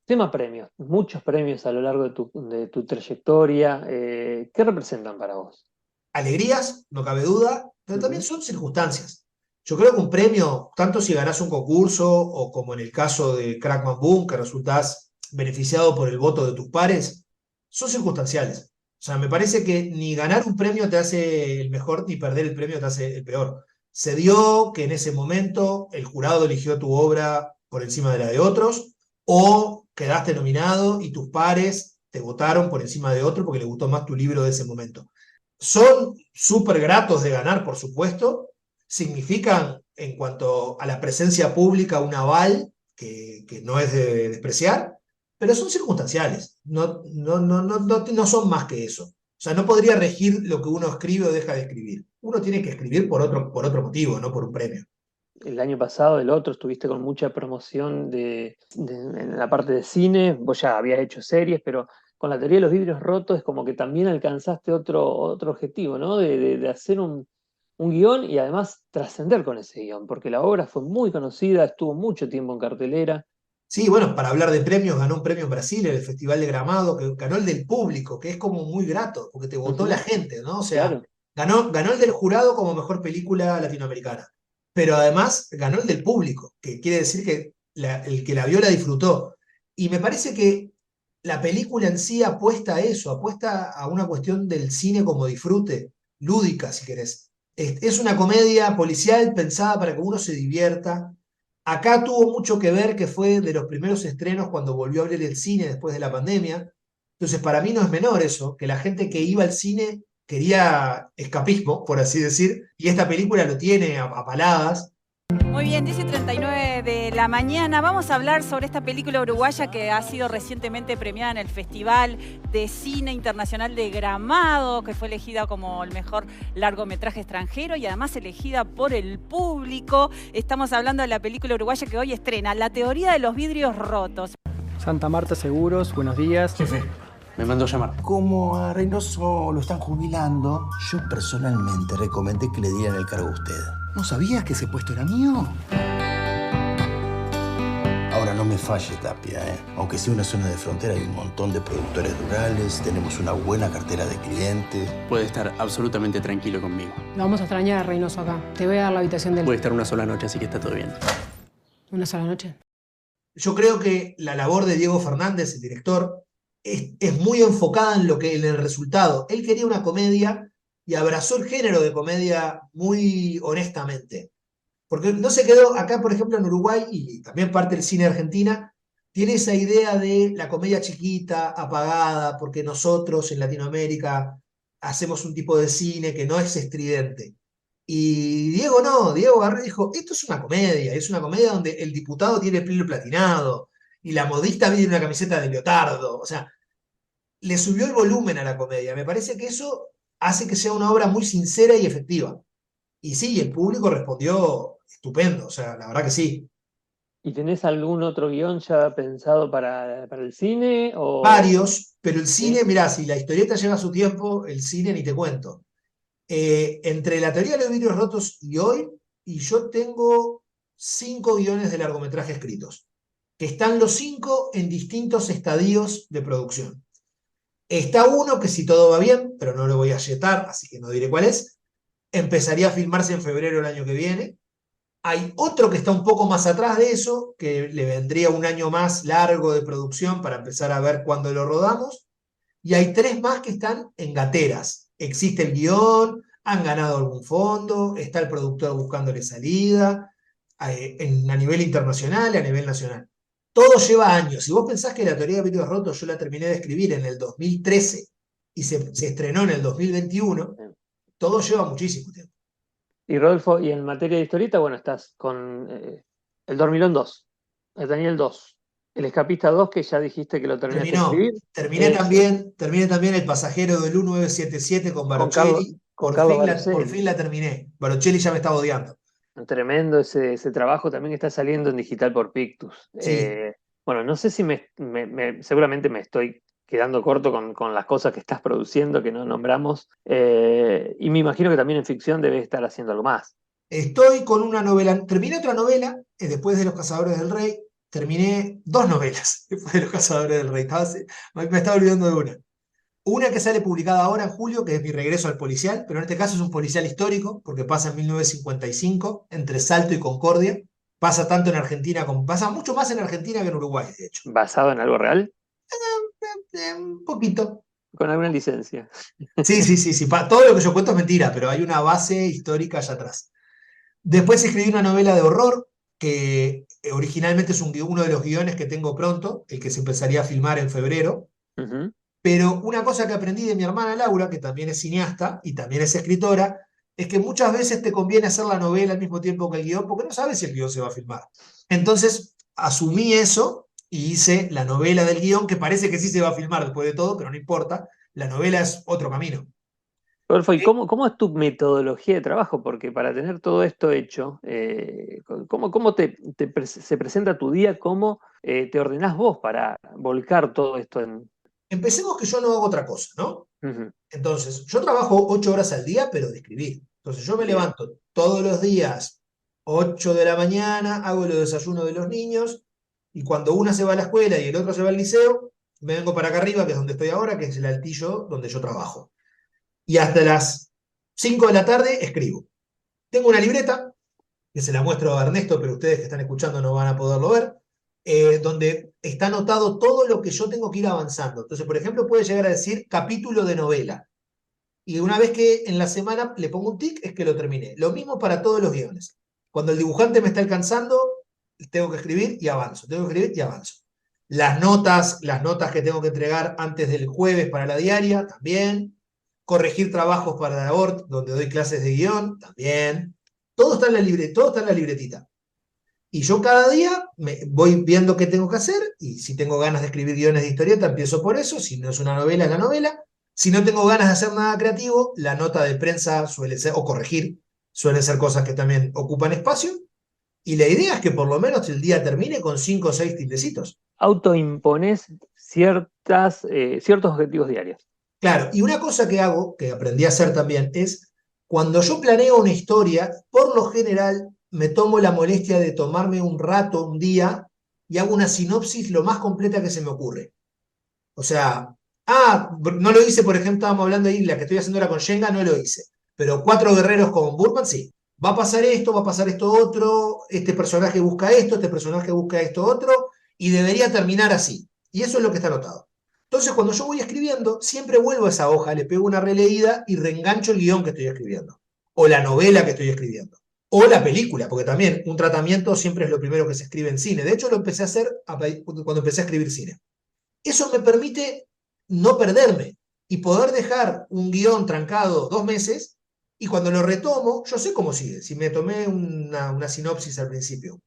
tema premios, muchos premios a lo largo de tu trayectoria. ¿Qué representan para vos? Alegrías, no cabe duda, pero también Ujú. son circunstancias. Yo creo que un premio, tanto si ganás un concurso o como en el caso de Crackman Boom, que resultás beneficiado por el voto de tus pares, son circunstanciales. O sea, me parece que ni ganar un premio te hace el mejor, ni perder el premio te hace el peor. Se dio que en ese momento el jurado eligió tu obra por encima de la de otros, o quedaste nominado y tus pares te votaron por encima de otro porque les gustó más tu libro de ese momento. Son súper gratos de ganar, por supuesto. Significan, en cuanto a la presencia pública, un aval que no es de despreciar, pero son circunstanciales. No son más que eso. O sea, no podría regir lo que uno escribe o deja de escribir. Uno tiene que escribir por otro motivo, no por un premio. El año pasado, el otro, estuviste con mucha promoción en la parte de cine. Vos ya habías hecho series, pero con la teoría de los vidrios rotos es como que también alcanzaste otro objetivo, ¿no? De hacer un guión y además trascender con ese guión, porque la obra fue muy conocida, estuvo mucho tiempo en cartelera. Sí, bueno, para hablar de premios, ganó un premio en Brasil, en el Festival de Gramado, que ganó el del público, que es como muy grato, porque te votó la Ujú. gente, ¿no? O sea, Claro. ganó el del jurado como mejor película latinoamericana, pero además ganó el del público, que quiere decir que el que la vio la disfrutó. Y me parece que la película en sí apuesta a eso, apuesta a una cuestión del cine como disfrute, lúdica, si querés. Es una comedia policial pensada para que uno se divierta. Acá tuvo mucho que ver que fue de los primeros estrenos cuando volvió a abrir el cine después de la pandemia. Entonces, para mí no es menor eso, que la gente que iba al cine quería escapismo, por así decir, y esta película lo tiene a paladas. Muy bien, 10:39 de la mañana. Vamos a hablar sobre esta película uruguaya que ha sido recientemente premiada en el Festival de Cine Internacional de Gramado, que fue elegida como el mejor largometraje extranjero y además elegida por el público. Estamos hablando de la película uruguaya que hoy estrena, La teoría de los vidrios rotos. Santa Marta Seguros, buenos días. Jefe, me mandó llamar. Como a Reynoso lo están jubilando, yo personalmente recomendé que le dieran el cargo a usted. ¿No sabías que ese puesto era mío? Ahora no me falle, Tapia, ¿eh? Aunque sea una zona de frontera, hay un montón de productores rurales, tenemos una buena cartera de clientes. Puede estar absolutamente tranquilo conmigo. Lo vamos a extrañar a Reynoso acá. Te voy a dar la habitación del... Puede estar una sola noche, así que está todo bien. ¿Una sola noche? Yo creo que la labor de Diego Fernández, el director, es muy enfocada en el resultado. Él quería una comedia y abrazó el género de comedia muy honestamente. Porque no se quedó acá, por ejemplo, en Uruguay, y también parte del cine de Argentina, tiene esa idea de la comedia chiquita, apagada, porque nosotros en Latinoamérica hacemos un tipo de cine que no es estridente. Y Diego no, Diego agarró y dijo, esto es una comedia donde el diputado tiene el pelo platinado, y la modista viene en una camiseta de leotardo. O sea, le subió el volumen a la comedia. Me parece que eso hace que sea una obra muy sincera y efectiva. Y sí, el público respondió estupendo, o sea, la verdad que sí. ¿Y tenés algún otro guión ya pensado para el cine? O... Varios, pero el cine, mirá, si la historieta lleva su tiempo, el cine ni te cuento. Entre la teoría de los vidrios rotos y hoy, y yo tengo 5 guiones de largometraje escritos, que están los 5 en distintos estadios de producción. Está uno que si todo va bien, pero no lo voy a yetar, así que no diré cuál es, empezaría a filmarse en febrero del año que viene. Hay otro que está un poco más atrás de eso, que le vendría un año más largo de producción para empezar a ver cuándo lo rodamos. Y hay 3 más que están en gateras. Existe el guión, han ganado algún fondo, está el productor buscándole salida, a nivel internacional y a nivel nacional. Todo lleva años. Si vos pensás que la teoría de vidrios rotos yo la terminé de escribir en el 2013 y se estrenó en el 2021, todo lleva muchísimo tiempo. Y Rodolfo, y en materia de historieta, bueno, estás con El Dormilón 2, El Daniel 2, El Escapista 2, que ya dijiste que lo terminaste de escribir. Terminé también El Pasajero del 1977 con Barocelli. Por fin la terminé. Barocelli ya me estaba odiando. Tremendo ese trabajo también que está saliendo en digital por Pictus. Sí. Bueno, no sé si seguramente me estoy quedando corto con las cosas que estás produciendo, que no nombramos, y me imagino que también en ficción debes estar haciendo algo más. Estoy con una novela, terminé otra novela, después de Los Cazadores del Rey, terminé 2 novelas después de Los Cazadores del Rey, me estaba olvidando de una. Una que sale publicada ahora en julio, que es Mi regreso al policial, pero en este caso es un policial histórico, porque pasa en 1955, entre Salto y Concordia. Pasa tanto en Argentina como... Pasa mucho más en Argentina que en Uruguay, de hecho. ¿Basado en algo real? Un poquito. Con alguna licencia. Sí. Todo lo que yo cuento es mentira, pero hay una base histórica allá atrás. Después escribí una novela de horror, que originalmente es uno de los guiones que tengo pronto, el que se empezaría a filmar en febrero. Pero una cosa que aprendí de mi hermana Laura, que también es cineasta y también es escritora, es que muchas veces te conviene hacer la novela al mismo tiempo que el guión, porque no sabes si el guión se va a filmar. Entonces asumí eso y hice la novela del guión, que parece que sí se va a filmar después de todo, pero no importa, la novela es otro camino. Rodolfo, ¿y cómo es tu metodología de trabajo? Porque para tener todo esto hecho, ¿cómo se presenta tu día? ¿Cómo te ordenás vos para volcar todo esto en...? Empecemos que yo no hago otra cosa, ¿no? Entonces, yo trabajo 8 horas al día, pero de escribir. Entonces, yo me levanto todos los días, 8 de la mañana, hago los desayunos de los niños, y cuando una se va a la escuela y el otro se va al liceo, me vengo para acá arriba, que es donde estoy ahora, que es el altillo donde yo trabajo. Y hasta las 5 de la tarde escribo. Tengo una libreta, que se la muestro a Ernesto, pero ustedes que están escuchando no van a poderlo ver, donde está anotado todo lo que yo tengo que ir avanzando. Entonces, por ejemplo, puede llegar a decir capítulo de novela. Y una vez que en la semana le pongo un tic, es que lo terminé. Lo mismo para todos los guiones. Cuando el dibujante me está alcanzando, tengo que escribir y avanzo. Las notas que tengo que entregar antes del jueves para la diaria, también. Corregir trabajos para la ORT, donde doy clases de guión, también. todo está en la libretita. Y yo cada día voy viendo qué tengo que hacer, y si tengo ganas de escribir guiones de historieta, empiezo por eso. Si no es una novela, es la novela. Si no tengo ganas de hacer nada creativo, la nota de prensa suele ser, o corregir, suelen ser cosas que también ocupan espacio. Y la idea es que por lo menos el día termine con 5 o 6 tildecitos. Autoimpones ciertos objetivos diarios. Claro, y una cosa que hago, que aprendí a hacer también, es cuando yo planeo una historia, por lo general me tomo la molestia de tomarme un rato, un día, y hago una sinopsis lo más completa que se me ocurre. O sea, no lo hice, por ejemplo, estábamos hablando de la que estoy haciendo ahora con Shenga, no lo hice. Pero 4 guerreros con Burman, sí. Va a pasar esto otro, este personaje busca esto, este personaje busca esto otro, y debería terminar así. Y eso es lo que está anotado. Entonces, cuando yo voy escribiendo, siempre vuelvo a esa hoja, le pego una releída y reengancho el guión que estoy escribiendo. O la novela que estoy escribiendo. O la película, porque también un tratamiento siempre es lo primero que se escribe en cine. De hecho, lo empecé a hacer cuando empecé a escribir cine. Eso me permite no perderme y poder dejar un guión trancado 2 meses, y cuando lo retomo, yo sé cómo sigue, si me tomé una sinopsis al principio.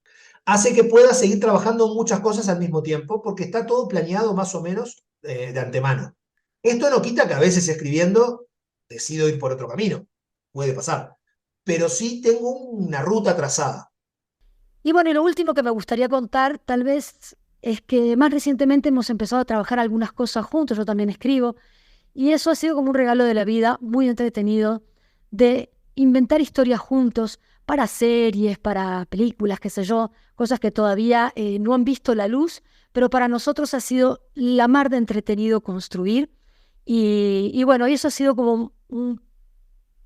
Hace que pueda seguir trabajando en muchas cosas al mismo tiempo, porque está todo planeado más o menos de antemano. Esto no quita que a veces escribiendo decido ir por otro camino, puede pasar, pero sí tengo una ruta trazada. Y bueno, y lo último que me gustaría contar, tal vez, es que más recientemente hemos empezado a trabajar algunas cosas juntos, yo también escribo, y eso ha sido como un regalo de la vida, muy entretenido, de inventar historias juntos para series, para películas, qué sé yo, cosas que todavía no han visto la luz, pero para nosotros ha sido la mar de entretenido construir, y bueno, y eso ha sido como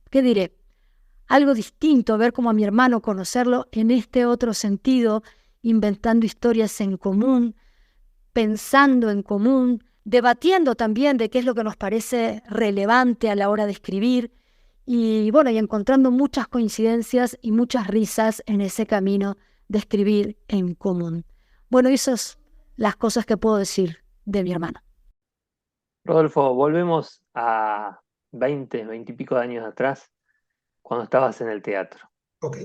¿qué diré? Algo distinto, ver como a mi hermano, conocerlo en este otro sentido, inventando historias en común, pensando en común, debatiendo también de qué es lo que nos parece relevante a la hora de escribir, y bueno, y encontrando muchas coincidencias y muchas risas en ese camino de escribir en común. Bueno, esas son las cosas que puedo decir de mi hermano. Rodolfo, volvemos a 20 y pico de años atrás, cuando estabas en el teatro. Ok.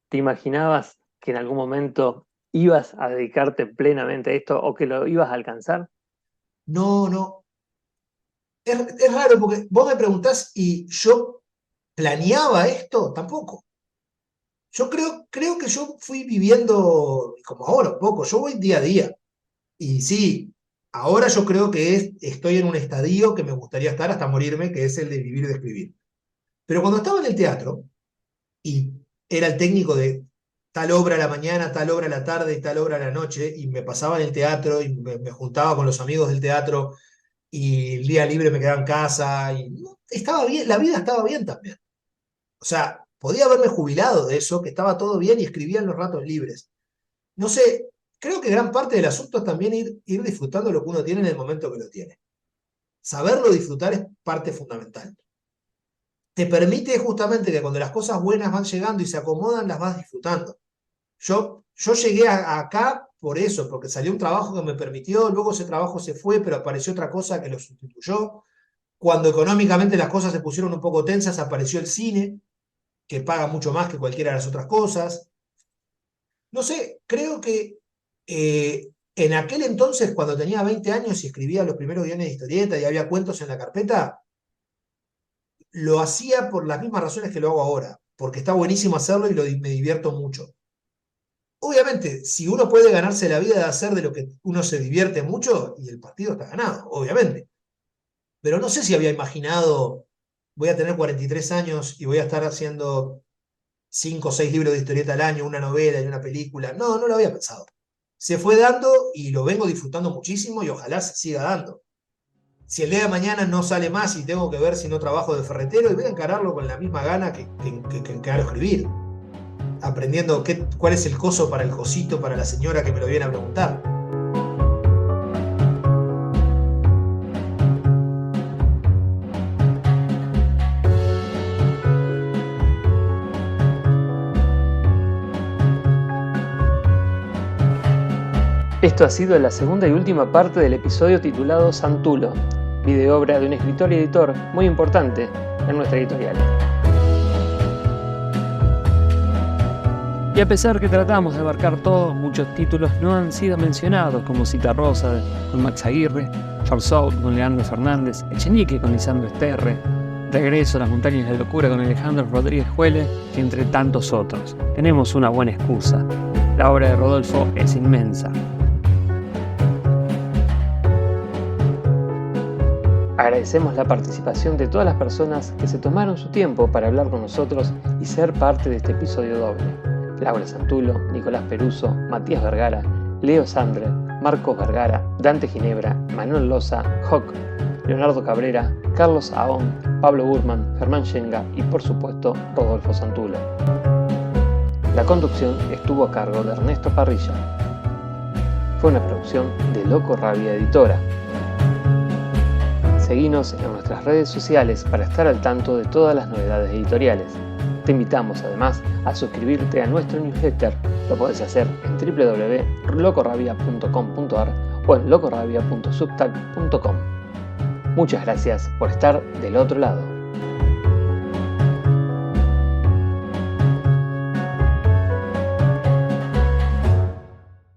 ¿Te imaginabas que en algún momento ibas a dedicarte plenamente a esto o que lo ibas a alcanzar? No. Es raro porque vos me preguntás y yo planeaba esto, tampoco. Yo creo que yo fui viviendo como ahora un poco, yo voy día a día. Y sí, ahora yo creo que estoy en un estadio que me gustaría estar hasta morirme, que es el de vivir y de escribir. Pero cuando estaba en el teatro y era el técnico de tal obra a la mañana, tal obra a la tarde y tal obra a la noche, y me pasaba en el teatro y me juntaba con los amigos del teatro, y el día libre me quedaba en casa, y estaba bien, la vida estaba bien también. O sea, podía haberme jubilado de eso, que estaba todo bien y escribía en los ratos libres. No sé, creo que gran parte del asunto es también ir disfrutando lo que uno tiene en el momento que lo tiene. Saberlo disfrutar es parte fundamental. Te permite justamente que cuando las cosas buenas van llegando y se acomodan, las vas disfrutando. Yo llegué acá por eso, porque salió un trabajo que me permitió, luego ese trabajo se fue, pero apareció otra cosa que lo sustituyó. Cuando económicamente las cosas se pusieron un poco tensas, apareció el cine, que paga mucho más que cualquiera de las otras cosas. No sé, creo que en aquel entonces, cuando tenía 20 años y escribía los primeros guiones de historieta y había cuentos en la carpeta, lo hacía por las mismas razones que lo hago ahora, porque está buenísimo hacerlo y me divierto mucho. Obviamente, si uno puede ganarse la vida de hacer de lo que uno se divierte mucho, y el partido está ganado, obviamente. Pero no sé si había imaginado, voy a tener 43 años y voy a estar haciendo 5 o 6 libros de historieta al año, una novela y una película. No lo había pensado. Se fue dando y lo vengo disfrutando muchísimo y ojalá se siga dando. Si el día de mañana no sale más y tengo que ver si no trabajo de ferretero, y voy a encararlo con la misma gana que encaro escribir. Aprendiendo cuál es el coso para el cosito para la señora que me lo viene a preguntar. Esto ha sido la segunda y última parte del episodio titulado Santulo, videoobra de un escritor y editor muy importante en nuestra editorial. Y a pesar que tratamos de abarcar todo, muchos títulos no han sido mencionados, como Citarrosa con Max Aguirre, Farsout con Leandro Fernández, Echenique con Lisandro Esterre, Regreso a las montañas de la locura con Alejandro Rodríguez Juele, y entre tantos otros. Tenemos una buena excusa. La obra de Rodolfo es inmensa. Agradecemos la participación de todas las personas que se tomaron su tiempo para hablar con nosotros y ser parte de este episodio doble. Laura Santulo, Nicolás Peruso, Matías Vergara, Leo Sandre, Marcos Vergara, Dante Ginebra, Manuel Loza, Hock, Leonardo Cabrera, Carlos Ahón, Pablo Burman, Germán Schenga y por supuesto Rodolfo Santulo. La conducción estuvo a cargo de Ernesto Parrilla. Fue una producción de Loco Rabia Editora. Seguinos en nuestras redes sociales para estar al tanto de todas las novedades editoriales. Te invitamos además a suscribirte a nuestro newsletter. Lo podés hacer en www.locorabia.com.ar o en locorabia.substack.com. Muchas gracias por estar del otro lado.